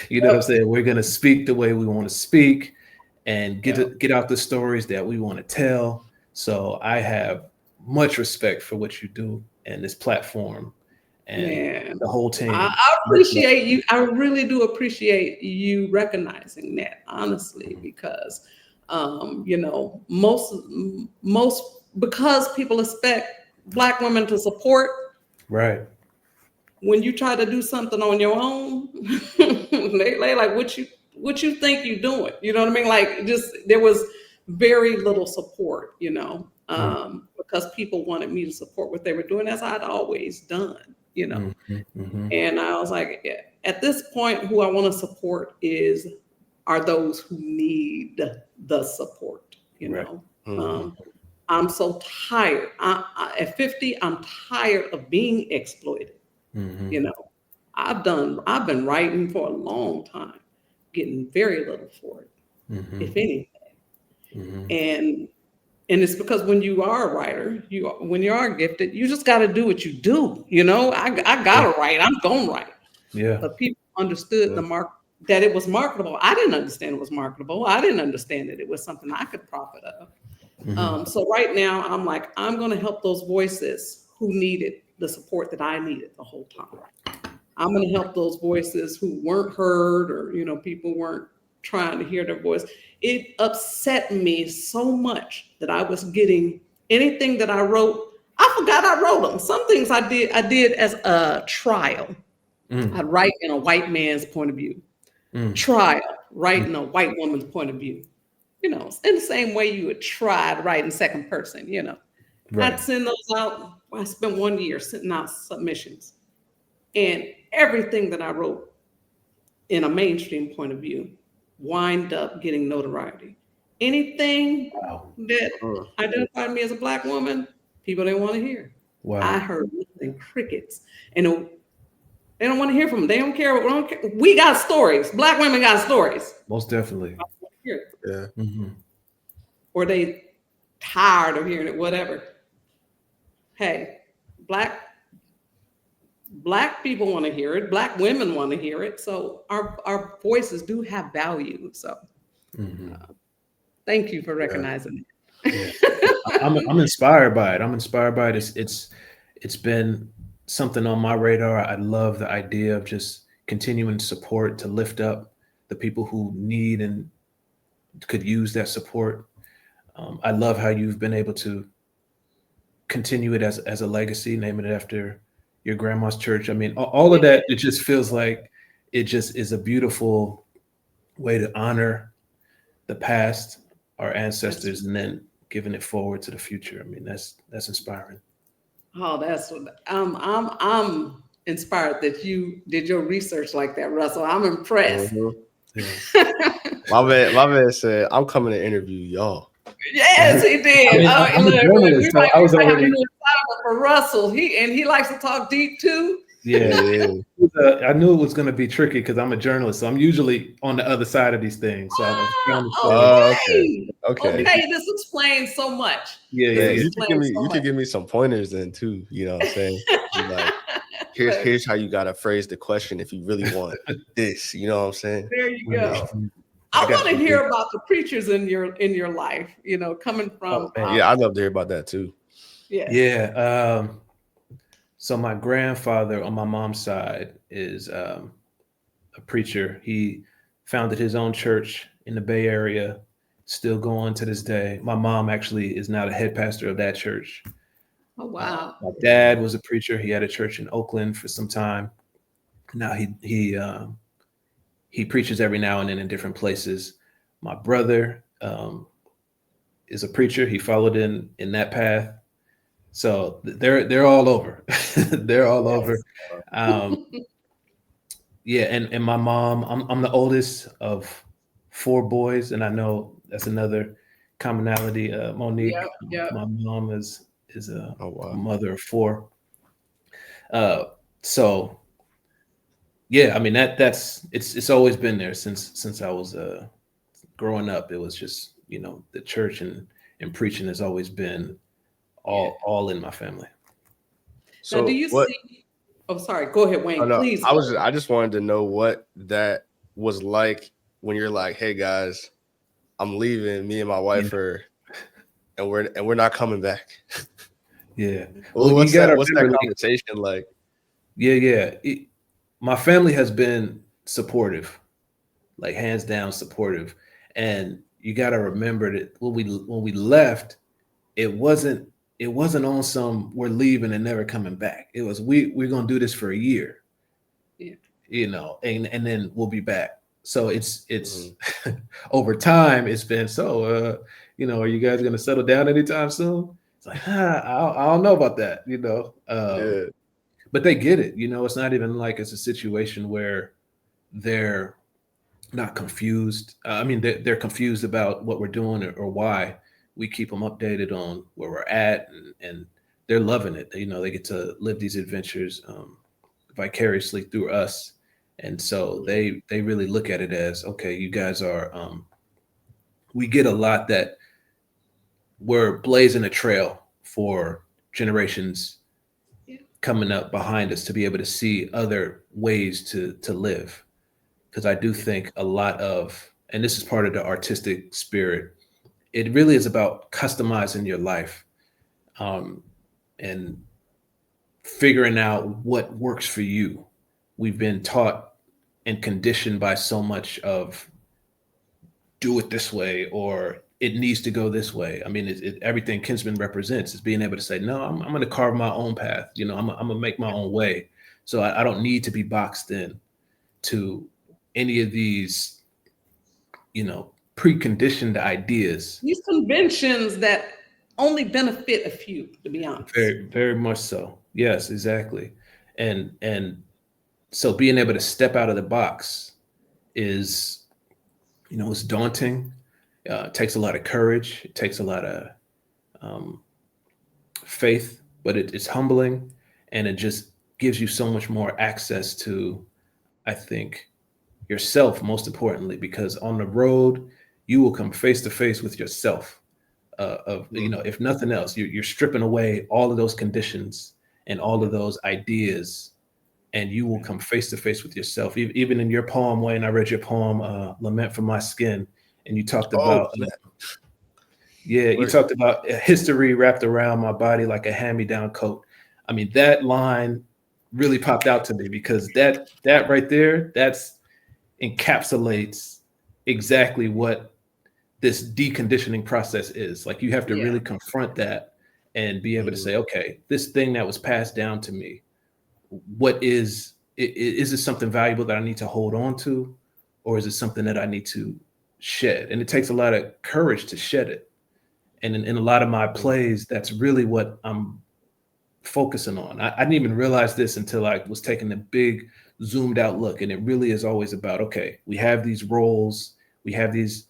you know what I'm Yep. saying? We're going to speak the way we want to speak and Yep. get out the stories that we want to tell. So I have much respect for what you do and this platform and Man, the whole team. I appreciate you. I really do appreciate you recognizing that, honestly, because most because people expect Black women to support. Right. When you try to do something on your own, they like what you think you're doing. You know what I mean? Like, just there was very little support, Mm, because people wanted me to support what they were doing, as I'd always done. mhm, mhm. And I was like, yeah, at this point, who I want to support are those who need the support. You Right. know, Mhm. um, I'm so tired. At 50, I'm tired of being exploited. Mhm, You know, I've been writing for a long time, getting very little for it, if mhm, anything. mhm. And it's because when you are a writer, when you are gifted, you just got to do what you do. I Yeah. gotta write. I'm gonna write. Yeah. But people understood Yeah. that it was marketable. I didn't understand it was marketable. I didn't understand that it was something I could profit of. Mhm. So right now, I'm like, I'm going to help those voices who needed the support that I needed the whole time. I'm going to help those voices who weren't heard, or people weren't trying to hear their voice. It upset me so much that I was getting anything that I wrote. I forgot I wrote them. Some things I did as a trial. Mm, I'd write in a white man's point of view. mm, Trial, write mm. in a white woman's point of view. In the same way you would try to write in second person. I'd Right. send those out. I spent 1 year sending out submissions. And everything that I wrote in a mainstream point of view wind up getting notoriety. Anything Wow. that Mm. identified me as a Black woman, people didn't want to hear. I Wow. heard nothing, crickets. And they don't want to hear from them. They don't care. We don't care. We got stories. Black women got stories. Most definitely. Hear it. Yeah. Mhm. Or they tired of hearing it, whatever. Hey, black people want to hear it. Black women want to hear it. So our voices do have value. So Mhm. thank you for Yeah. recognizing Yeah. it. I'm inspired by it. I'm inspired by it. It's been something on my radar. I love the idea of just continuing support to lift up the people who need and could use that support. I love how you've been able to continue it as a legacy, naming it after your grandma's church. I mean, all of that, it just feels like it just is a beautiful way to honor the past, our ancestors, and then giving it forward to the future. I mean, that's inspiring. Oh, that's what I'm inspired that you did your research like that, Russell. I'm impressed. Mhm. Yeah. My man said, I'm coming to interview y'all. Yes, he did. I mean, I'm a Look, journalist, so I was we might have already. to do a assignment for Russell. He likes to talk deep too. Yeah. I knew it was going to be tricky because I'm a journalist, so I'm usually on the other side of these things. So I was trying to say, Okay. Okay, this explains so much. yeah, Man, This you explains so could much. give me some pointers then too. You know what I'm saying? Be like, Look, here's how you gotta phrase the question if you really want this. You know what I'm saying? there you yeah. go. I I got want to you. hear about the preachers in your life. You know, coming from man. Yeah, I'd love to hear about that too. yes. Yeah. So my grandfather on my mom's side is a preacher. He founded his own church in the Bay Area, still going to this day. My mom actually is now the head pastor of that church. Oh wow. My dad was a preacher. He had a church in Oakland for some time. Now he preaches every now and then in different places. My brother is a preacher. He followed in that path. So they're all over. They're all over. Yeah, and my mom, I'm the oldest of 4 boys, and I know that's another commonality. Monique, Yep. my mom is a Oh wow. mother of 4. So yeah, I mean that's it's always been there since I was growing up. It was just the church and preaching has always been all in my family. So Now, do you what? see? Oh, sorry. Go ahead, Oh, Wayne. no, Please. I just wanted to know what that was like when you're like, hey guys, I'm leaving. Me and my wife are, and we're not coming back. Yeah. Well, Well, you got to what's that remember. conversation like? Yeah. My family has been supportive, like hands down supportive, and you got to remember that when we left, it wasn't on some we're leaving and never coming back. It was we're gonna do this for a year, and then we'll be back. So it's over time. It's been so. Are you guys gonna settle down anytime soon? It's like I don't know about that. Yeah. But they get it. It's not even like it's a situation where they're not confused. I mean, they're confused about what we're doing or why. We keep them updated on where we're at, and they're loving it. They get to live these adventures vicariously through us, and so they really look at it as, okay, you guys are. We get a lot that we're blazing a trail for generations coming up behind us to be able to see other ways to live. Because I do think a lot of, and this is part of the artistic spirit, it really is about customizing your life, and figuring out what works for you. We've been taught and conditioned by so much of do it this way or it needs to go this way. I mean, everything Kinsman represents is being able to say, no, I'm going to carve my own path. I'm going to make my own way. So I don't need to be boxed in to any of these, preconditioned ideas. These conventions that only benefit a few, to be honest. Very, very much so. Yes, exactly. And so being able to step out of the box is, it's daunting. It takes a lot of courage. It takes a lot of faith, but it's humbling, and it just gives you so much more access to, I think, yourself, most importantly, because on the road, you will come face to face with yourself. If nothing else, you're stripping away all of those conditions and all of those ideas, and you will come face to face with yourself. Even in your poem, Wayne, I read your poem, "Lament for My Skin," and you talked about, you talked about history wrapped around my body like a hand-me-down coat. I mean, that line really popped out to me because that right there, that's encapsulates exactly what this deconditioning process is. Like, you have to really confront that and be able to say, okay, this thing that was passed down to me, what is this something valuable that I need to hold on to, or is it something that I need to shed? And it takes a lot of courage to shed it. And in a lot of my plays, that's really what I'm focusing on. I didn't even realize this until I was taking a big zoomed out look. And it really is always about, okay, we have these roles, We have these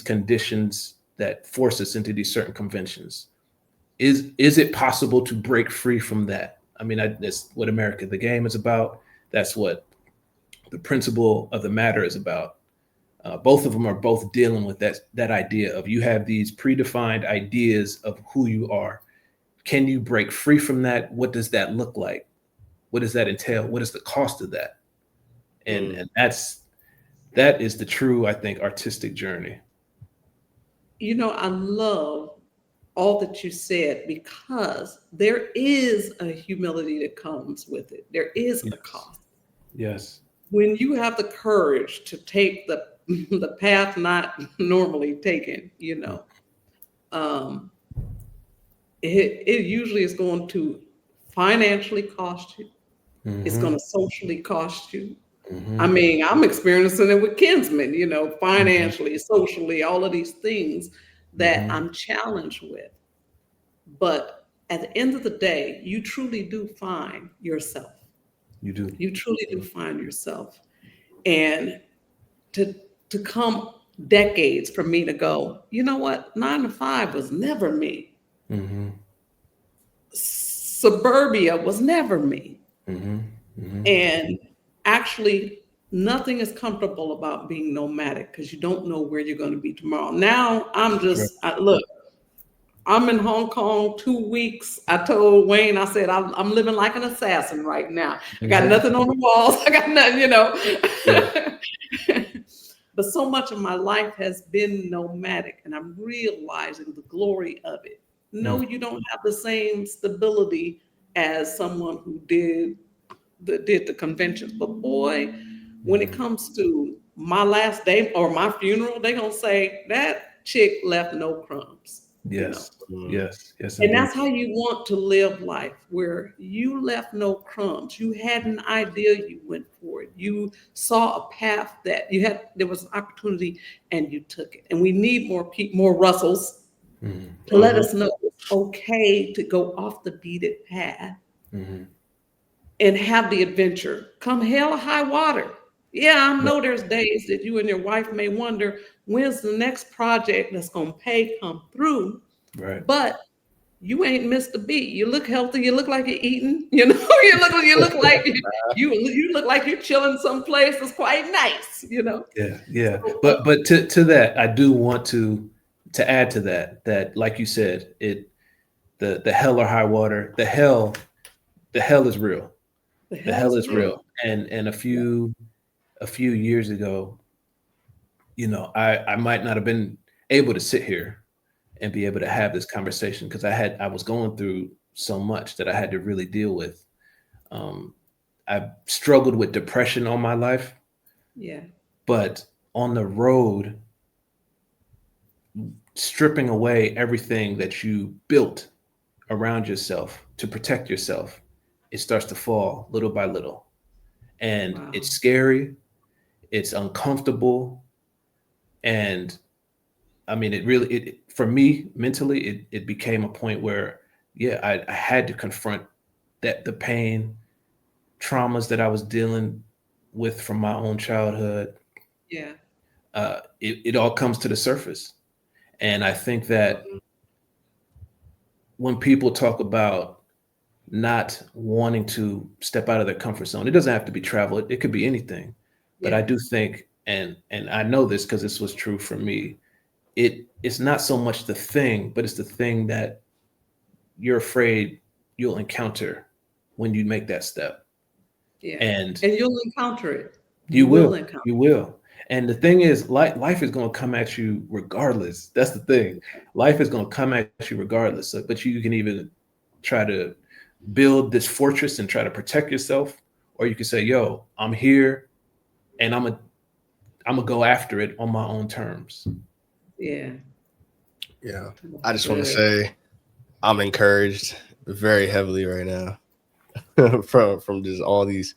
conditions that force us into these certain conventions. Is it possible to break free from that? I mean, that's what America, the game, is about. That's what the principle of the matter is about. Both of them are both dealing with that idea of you have these predefined ideas of who you are. Can you break free from that? What does that look like? What does that entail? What is the cost of that? And that is the true, I think, artistic journey. You know, I love all that you said, because there is a humility that comes with it. There is a cost. Yes. When you have the courage to take the path not normally taken, you know, it usually is going to financially cost you. It's going to socially cost you. I mean, I'm experiencing it with Kinsman, you know, financially, socially, all of these things that I'm challenged with. But at the end of the day, you truly do find yourself. You do. You truly do find yourself. And to come decades for me to go, you know what? 9 to 5 was never me. Suburbia was never me. And actually, nothing is comfortable about being nomadic, because you don't know where you're going to be tomorrow. Now I'm just, look, I'm in Hong Kong 2 weeks. I told Wayne, I said, I'm living like an assassin right now. I got nothing on the walls. I got nothing, you know. But so much of my life has been nomadic, and I'm realizing the glory of it. No, you don't have the same stability as someone who did the conventions. But boy, when it comes to my last day or my funeral, they're going to say, that chick left no crumbs. Yes. You know? Yes. And that's how you want to live life, where you left no crumbs. You had an idea, you went for it. You saw a path that there was an opportunity, and you took it. And we need more Russells to let us know it's okay to go off the beaten path and have the adventure. Come hell or high water. Yeah, I know there's days that you and your wife may wonder, when's the next project that's going to come through? Right. But you ain't missed a beat. You look healthy. You look like you're eating. You know, you look like you look like you're chilling someplace that's quite nice. You know. Yeah. But to that, I do want to add to that like you said, the hell or high water, the hell is real. The hell is real. And a few years ago, you know, I might not have been able to sit here and be able to have this conversation, because I was going through so much that I had to really deal with. I've struggled with depression all my life. Yeah. But on the road, stripping away everything that you built around yourself to protect yourself, it starts to fall little by little. And it's scary, it's uncomfortable. And I mean, it for me mentally, it became a point where, I had to confront the pain, traumas that I was dealing with from my own childhood. Yeah. It all comes to the surface. And I think that when people talk about not wanting to step out of their comfort zone, it doesn't have to be travel. It could be anything. But I do think, and I know this because this was true for me, it's not so much the thing, but it's the thing that you're afraid you'll encounter when you make that step. Yeah. And you'll encounter it. You will. And the thing is, life is going to come at you regardless. That's the thing. Life is going to come at you regardless. But you can even try to build this fortress and try to protect yourself, or you can say, yo, I'm here and I'm gonna go after it on my own terms. Yeah. I just want to say I'm encouraged very heavily right now from just all these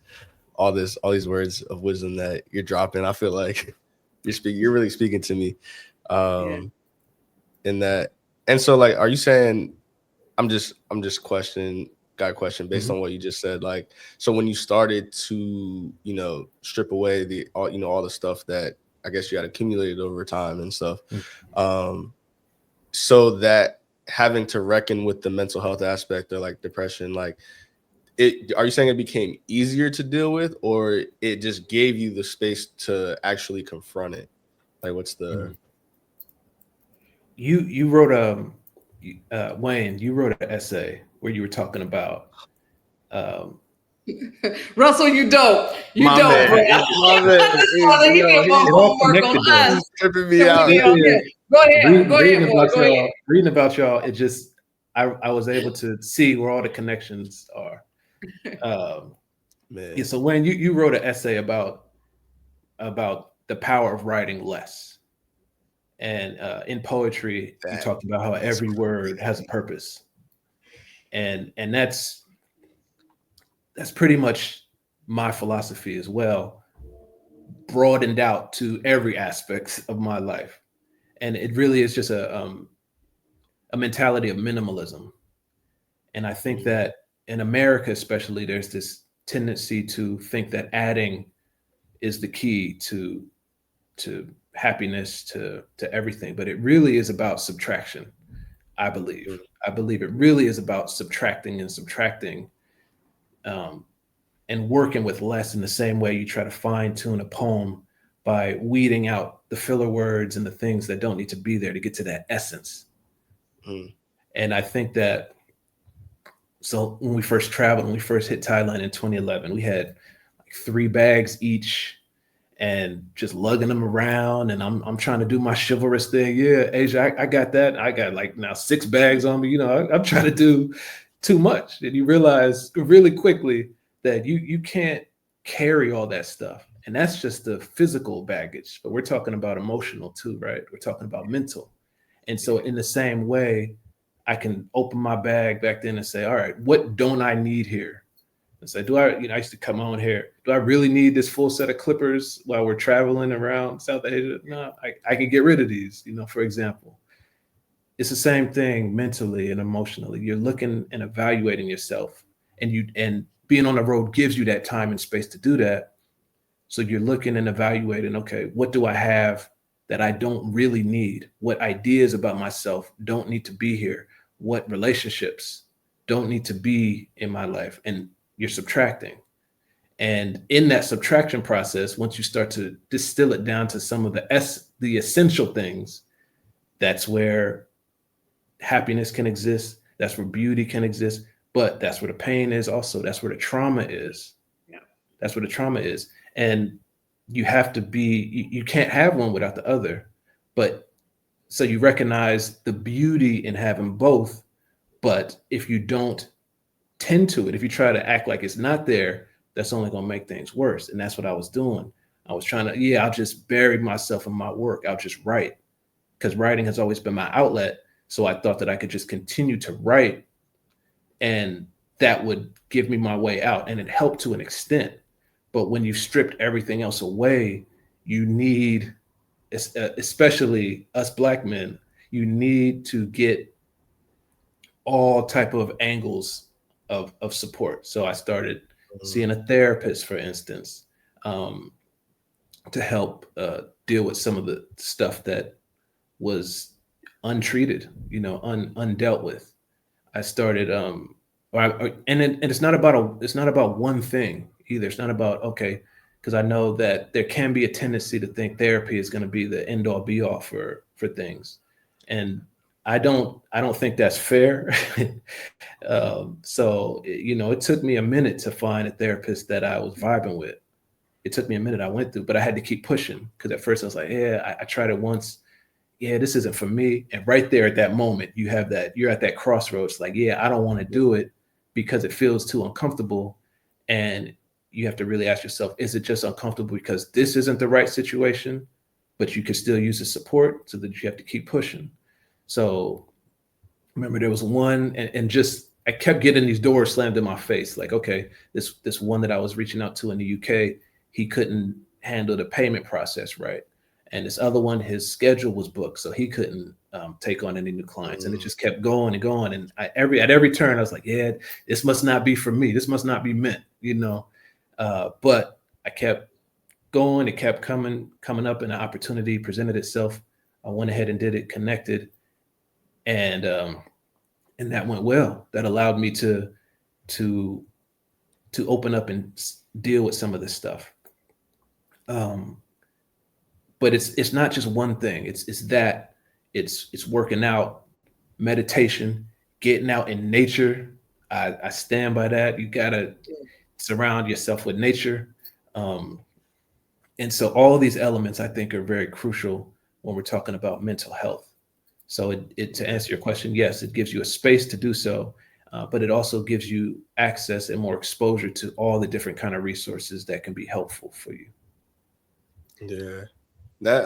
words of wisdom that you're dropping. I feel like you're really speaking to me in that. And so, like, are you saying, I'm just got a question based on what you just said. Like, so when you started to, strip away all the stuff that I guess you had accumulated over time and stuff. Mm. So that having to reckon with the mental health aspect or like depression, like are you saying it became easier to deal with, or it just gave you the space to actually confront it? Like, what's the... You wrote Wayne, you wrote an essay where you were talking about Russell, you dope. You My dope, man, bro. my man, He did my it all homework on connected though. us. he's tripping me So out. we be okay. Go ahead, boy. Go ahead. Reading about y'all, it just I was able to see where all the connections are. Man. Yeah, so when you wrote an essay about the power of writing less, and in poetry you talked about how every word has a purpose, and that's pretty much my philosophy as well, broadened out to every aspect of my life. And it really is just a mentality of minimalism. And I think that in America especially, there's this tendency to think that adding is the key to happiness, to everything. But it really is about subtraction, I believe. I believe it really is about subtracting and working with less, in the same way you try to fine tune a poem by weeding out the filler words and the things that don't need to be there to get to that essence. And I think that, so when we first traveled, when we first hit Thailand in 2011, we had like 3 bags each and just lugging them around. And I'm trying to do my chivalrous thing. Yeah, Asia, I got that. I got like now 6 bags on me. You know, I'm trying to do too much. And you realize really quickly that you can't carry all that stuff. And that's just the physical baggage, but we're talking about emotional too, right? We're talking about mental. And so in the same way, I can open my bag back then and say, all right, what don't I need here? And say, I used to come on here. Do I really need this full set of clippers while we're traveling around South Asia? No, I can get rid of these, for example. It's the same thing mentally and emotionally. You're looking and evaluating yourself, and being on the road gives you that time and space to do that. So you're looking and evaluating, okay, what do I have that I don't really need? What ideas about myself don't need to be here? What relationships don't need to be in my life? And you're subtracting. And in that subtraction process, once you start to distill it down to some of the essential things, that's where happiness can exist. That's where beauty can exist. But that's where the pain is also. That's where the trauma is. Yeah. That's where the trauma is. And you have to you can't have one without the other. But so you recognize the beauty in having both. But if you don't tend to it, if you try to act like it's not there, that's only going to make things worse. And that's what I was doing. I was trying to, I'll just bury myself in my work. I'll just write, because writing has always been my outlet. So I thought that I could just continue to write, and that would give me my way out. And it helped to an extent. But when you've stripped everything else away, you need, especially us Black men, you need to get all type of angles of support. So I started seeing a therapist, for instance, to help deal with some of the stuff that was untreated, undealt with. I started, and it's not about one thing either. It's not about, okay, because I know that there can be a tendency to think therapy is going to be the end all be all for things, and I don't think that's fair. So it took me a minute to find a therapist that I was vibing with. It took me a minute. I went through, but I had to keep pushing, because at first I was like, I tried it once. This isn't for me. And right there at that moment, you're at that crossroads. Like, I don't want to do it because it feels too uncomfortable. And you have to really ask yourself, is it just uncomfortable because this isn't the right situation, but you can still use the support, so that you have to keep pushing. So remember, there was one, and just, I kept getting these doors slammed in my face. Like, okay, this one that I was reaching out to in the UK, he couldn't handle the payment process right. And this other one, his schedule was booked, so he couldn't take on any new clients. And it just kept going and going. And at every turn, I was like, this must not be for me. This must not be meant, But I kept going. It kept coming up, and an opportunity presented itself. I went ahead and did it, connected, and that went well. That allowed me to open up and deal with some of this stuff. But it's not just one thing. It's working out, meditation, getting out in nature. I stand by that. You gotta surround yourself with nature. And so all of these elements I think are very crucial when we're talking about mental health. So it to answer your question, yes, it gives you a space to do so, but it also gives you access and more exposure to all the different kind of resources that can be helpful for you. Yeah. That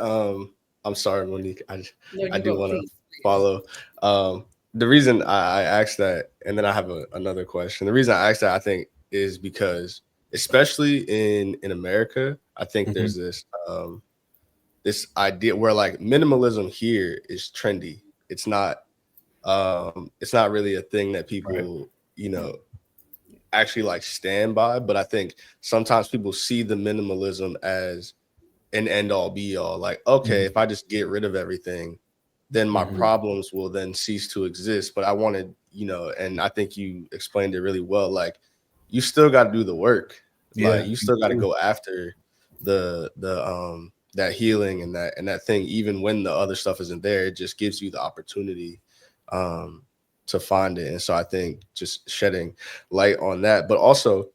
I'm sorry, Monique. No, I you do go, want to please. follow. The reason I asked that, and then I have another question. The reason I asked that, I think, is because, especially in America, I think there's this idea where like minimalism here is trendy. It's not really a thing that people, you know, actually like stand by. But I think sometimes people see the minimalism as an end all be all. Like, okay, if I just get rid of everything, then my problems will then cease to exist. But I wanted, you know, and I think you explained it really well. Like, you still got to do the work. Yeah, Like, you still got to go after the that healing and that thing, even when the other stuff isn't there. It just gives you the opportunity to find it. And so I think just shedding light on that, but also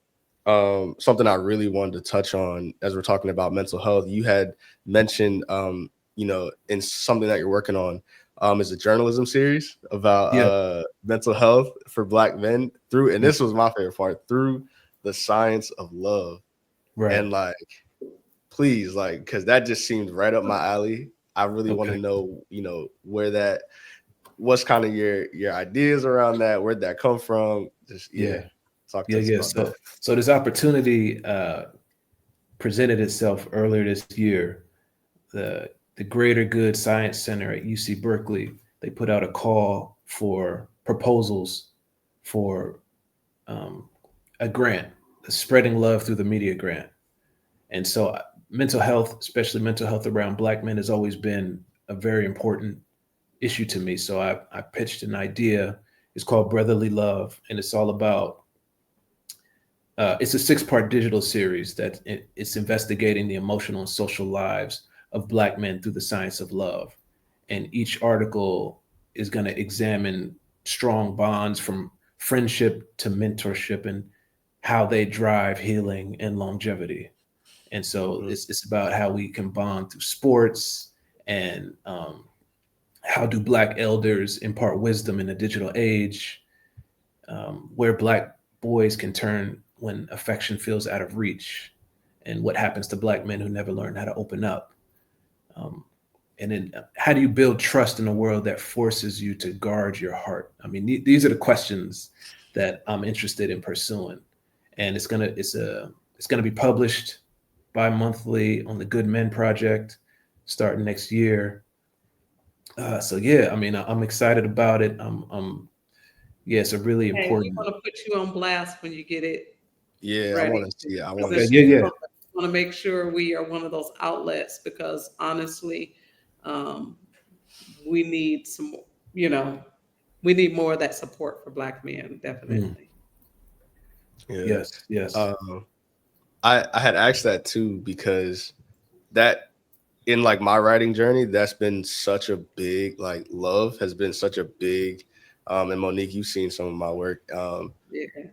something I really wanted to touch on as we're talking about mental health. You had mentioned, you know, in something that you're working on, is a journalism series about mental health for Black men through, and this was my favorite part, through the science of love. Right. And like, please, like, because that just seemed right up my alley. I really want to know, you know, what's kind of your ideas around that, where'd that come from? Just talk to us about that. So this opportunity presented itself earlier this year. The Greater Good Science Center at UC Berkeley, they put out a call for proposals for a grant, the Spreading Love Through the Media grant. And so mental health, especially mental health around Black men, has always been a very important issue to me. So I pitched an idea. It's called Brotherly Love, and it's all about it's a 6-part digital series that it's investigating the emotional and social lives of Black men through the science of love. And each article is going to examine strong bonds from friendship to mentorship and how they drive healing and longevity. And so it's about how we can bond through sports, and how do Black elders impart wisdom in a digital age, where Black boys can turn when affection feels out of reach, and what happens to Black men who never learned how to open up. And then how do you build trust in a world that forces you to guard your heart? I mean, these are the questions that I'm interested in pursuing. And it's gonna be published bi-monthly on the Good Men Project starting next year. So yeah, I mean, I'm excited about it. It's a really important. We want to put you on blast when you get it. Yeah, ready. I want to see it. I want to to see it. Want to make sure we are one of those outlets, because honestly, we need some, you know, we need more of that support for Black men, definitely. Yeah. Yes. I had asked that too, because that in like my writing journey, that's been such a big, like, love has been such a big, and Monique, you've seen some of my work.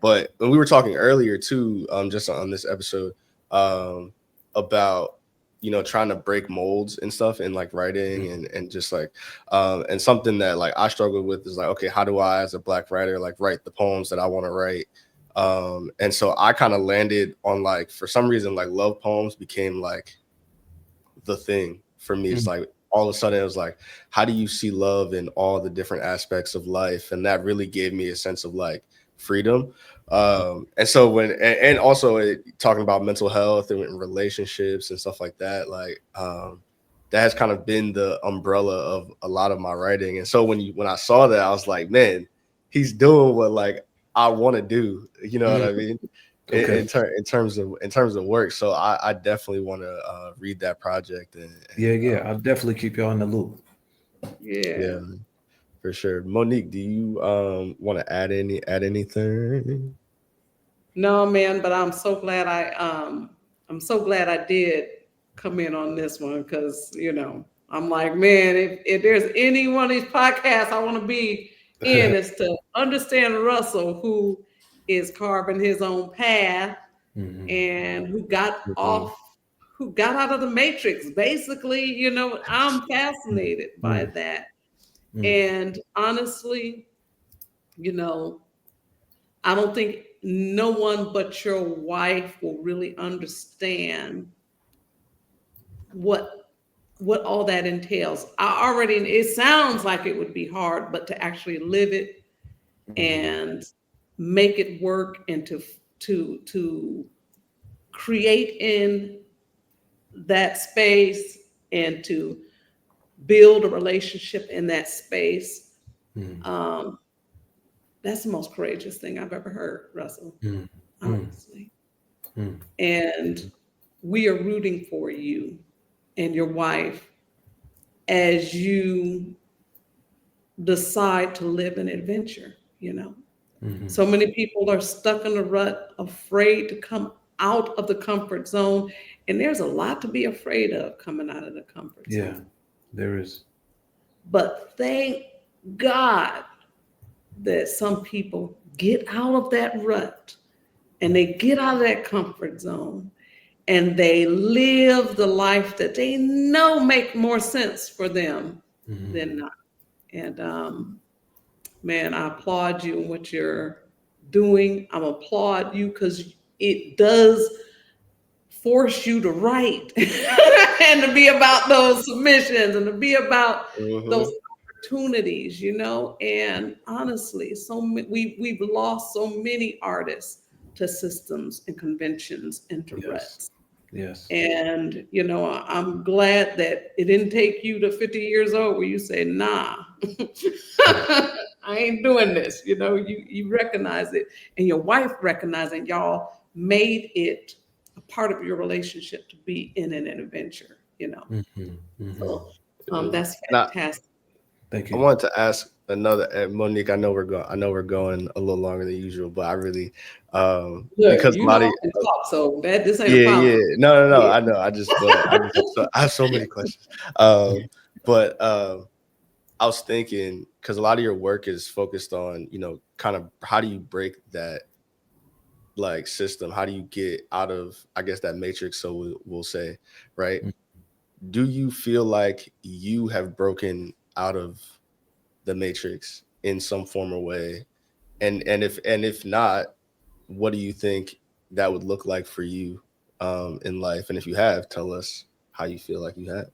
But when we were talking earlier too, just on this episode, about, you know, trying to break molds and stuff in like writing and just like, and something that like I struggle with is like, okay, how do I as a Black writer like write the poems that I want to write? And so I kind of landed on, like, for some reason, like love poems became like the thing for me. It's like all of a sudden it was like, how do you see love in all the different aspects of life? And that really gave me a sense of like freedom. And so when, and also talking about mental health and relationships and stuff like that, like, that has kind of been the umbrella of a lot of my writing. And so when I saw that, I was like, man, he's doing what like I want to do. You know what I mean? Okay. in terms of work. So I definitely want to read that project and Yeah. I'll definitely keep y'all in the loop. Yeah. yeah, for sure. Monique, do you want to add anything? No, man, but I'm so glad I did come in on this one because I'm like, man, if there's any one of these podcasts I want to be in is to understand Russell, who is carving his own path and Mhm. who got out of the matrix. Basically, I'm fascinated by Mm, that. mm, And honestly, you know, I don't think no one but your wife will really understand what all that entails. It sounds like it would be hard, but to actually live it mhm. and make it work and to create in that space and to build a relationship in that space. Mm, Um, that's the most courageous thing I've ever heard, Russell, mm, mm, honestly. mm. And we are rooting for you and your wife as you decide to live an adventure. Mhm. So many people are stuck in a rut, afraid to come out of the comfort zone. And there's a lot to be afraid of coming out of the comfort Yeah, zone. there is. But thank God that some people get out of that rut and they get out of that comfort zone and they live the life that they know make more sense for them Mhm. than not. And man, I applaud you in what you're doing. I applaud you because it does force you to write and to be about those submissions and to be about those Mhm. opportunities. And honestly, we've lost so many artists to systems and conventions and to Yes. ruts. Yes. And I'm glad that it didn't take you to 50 years old where you say, nah, I ain't doing this. You recognize it, and your wife recognizing y'all made it a part of your relationship to be in an adventure. Mhm. Mhm. So Yeah. that's And fantastic. Thank I you. wanted to ask another Monique. I know we're going a little longer than usual, but I really Look, because a lot of I can talk, so this ain't a yeah. problem. No. Yeah. I know. I have so many questions. But I was thinking because a lot of your work is focused on kind of how do you break that like system? How do you get out of I guess that matrix? So we'll say, right? Mm. Do you feel like you have broken out of the matrix in some form or way? And if not, what do you think that would look like for you in life? And if you have, tell us how you feel like you have.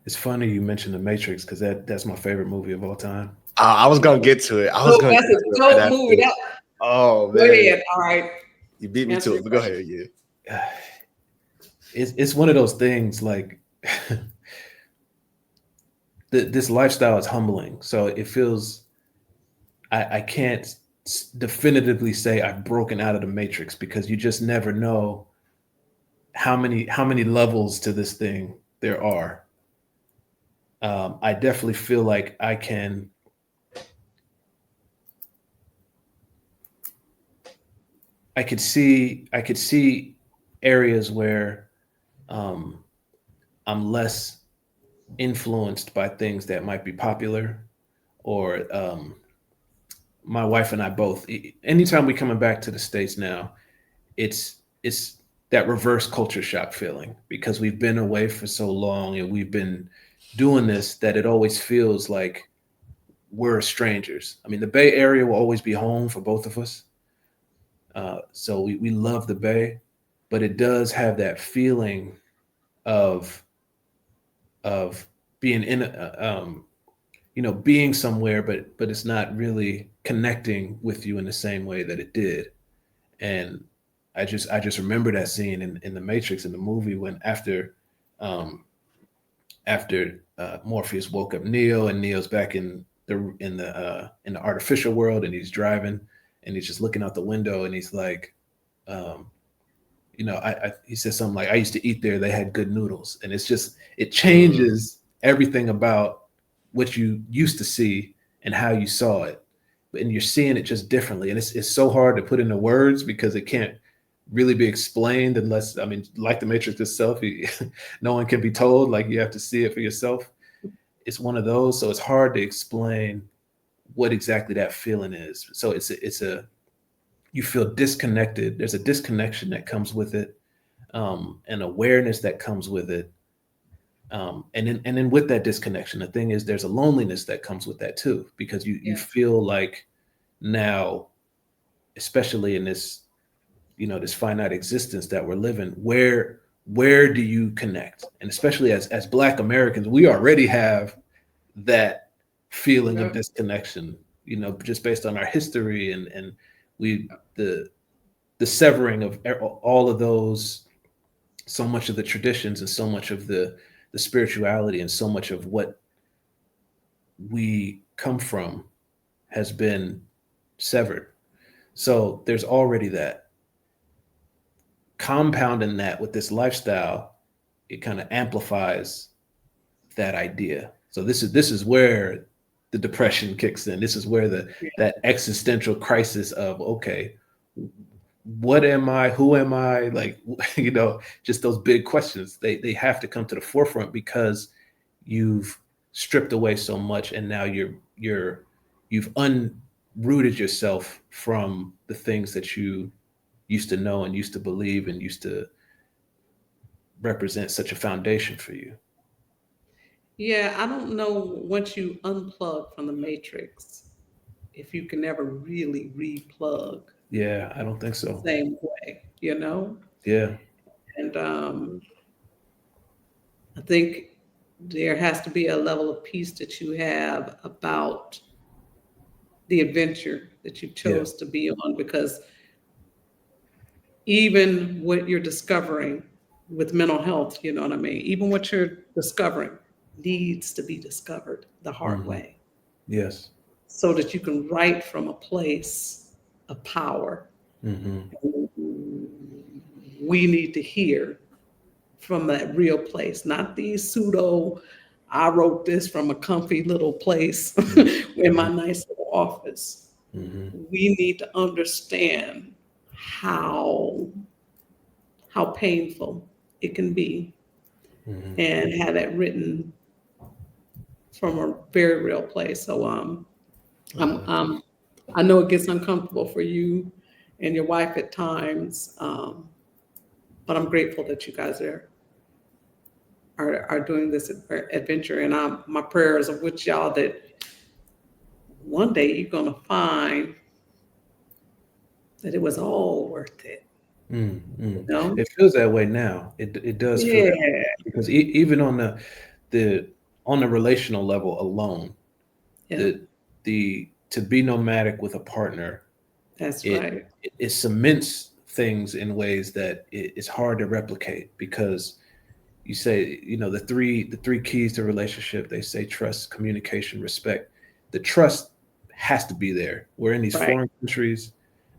It's funny you mentioned The Matrix because that's my favorite movie of all time. I was gonna get to it. I was So gonna that's get a to it right dope movie. after. Oh Go man, ahead. All right. you beat me Answer to it. your But go question. ahead, yeah. It's one of those things like this lifestyle is humbling. So it feels I can't definitively say I've broken out of the matrix because you just never know how many levels to this thing there are. I definitely feel like I could see areas where um, I'm less influenced by things that might be popular or my wife and I both. Anytime we coming back to the States now, it's that reverse culture shock feeling because we've been away for so long and we've been doing this that it always feels like we're strangers. I mean, the Bay Area will always be home for both of us. So we love the Bay, but it does have that feeling of of being in being somewhere, but it's not really connecting with you in the same way that it did. And I just remember that scene in the Matrix in the movie when um, after Morpheus woke up Neo and Neo's back in the artificial world, and he's driving, and he's just looking out the window, and he's like, he said something like, "I used to eat there. They had good noodles," and it changes everything about what you used to see and how you saw it, and you're seeing it just differently. And it's so hard to put into words because it can't really be explained unless, I mean, like the Matrix itself, no one can be told. Like, you have to see it for yourself. It's one of those, so it's hard to explain what exactly that feeling is. So you feel disconnected. There's a disconnection that comes with it, an awareness that comes with it. And then with that disconnection, the thing is, there's a loneliness that comes with that too, because you feel like now, especially in this, this finite existence that we're living, where do you connect? And especially as Black Americans, we already have that feeling of disconnection, just based on our history and the severing of all of those, so much of the traditions and so much of the spirituality and so much of what we come from has been severed. So there's already that. Compounding that with this lifestyle, it kind of amplifies that idea. So this is where the depression kicks in. This is where that existential crisis of, okay, what am I? Who am I? Like, just those big questions. They have to come to the forefront because you've stripped away so much, and now you've unrooted yourself from the things that you used to know and used to believe and used to represent such a foundation for you. Yeah, I don't know, once you unplug from the matrix, if you can ever really replug Yeah, I don't think the so. same way, Yeah. And I think there has to be a level of peace that you have about the adventure that you chose to be on, because even what you're discovering with mental health, you know what I mean? Even what you're discovering needs to be discovered the hard Mhm. way, Yes. so that you can write from a place of power. Hmm. We need to hear from that real place, not these pseudo, I wrote this from a comfy little place in my nice little office. Hmm. We need to understand how painful it can be, Hmm. and have that written from a very real place. So I know it gets uncomfortable for you and your wife at times, but I'm grateful that you guys are doing this adventure, and my prayers are with y'all that one day you're gonna find that it was all worth it. You Mm-hmm. know? It feels that way now. It does feel that way, Yeah, because even on the on the relational level alone, yeah, the to be nomadic with a partner, that's it right. it cements things in ways that it's hard to replicate, because you say, the three keys to relationship, they say trust, communication, respect. The trust has to be there. We're in these Right. foreign countries,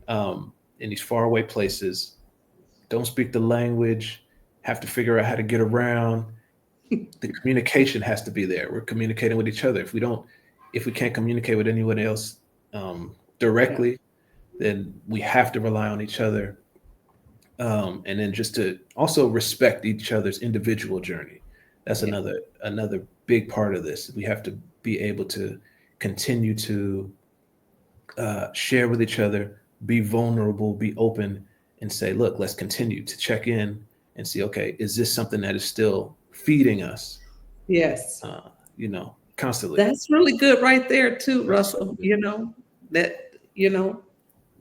in these faraway places, don't speak the language, have to figure out how to get around. The communication has to be there. We're communicating with each other. If we can't communicate with anyone else, Yeah, directly, then we have to rely on each other. And then just to also respect each other's individual journey. That's yeah, another big part of this. We have to be able to continue to share with each other, be vulnerable, be open, and say, look, let's continue to check in and see, okay, is this something that is still feeding us, yes. constantly? That's really good right there too, So, Russell. That,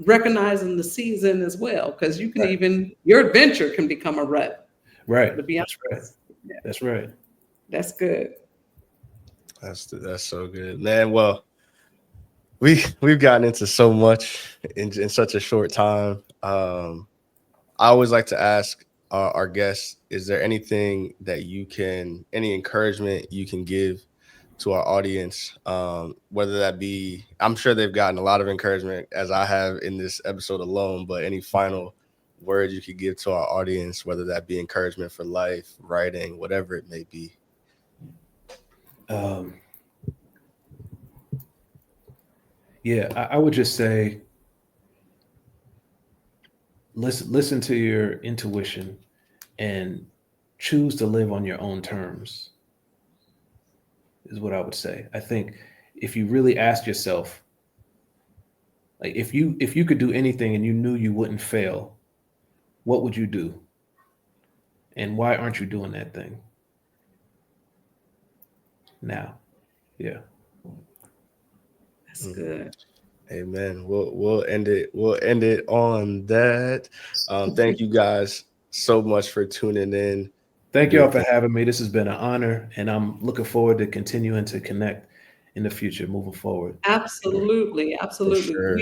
recognizing the season as well, because you can right, even, your adventure can become a rut, right. to be That's right. honest. Yeah, That's right. that's good. That's so good, man. Well, we've gotten into so much in such a short time. I always like to ask our guests: is there anything that any encouragement you can give to our audience, whether that be, I'm sure they've gotten a lot of encouragement as I have in this episode alone, but any final words you could give to our audience, whether that be encouragement for life, writing, whatever it may be. I would just say, listen to your intuition and choose to live on your own terms, is what I would say. I think if you really ask yourself, like if you could do anything and you knew you wouldn't fail, what would you do? And why aren't you doing that thing now? Yeah. That's good. Amen. We'll end it. We'll end it on that. Thank you guys so much for tuning in. Thank y'all for having me. This has been an honor, and I'm looking forward to continuing to connect in the future, moving forward. Absolutely. Absolutely. Sure.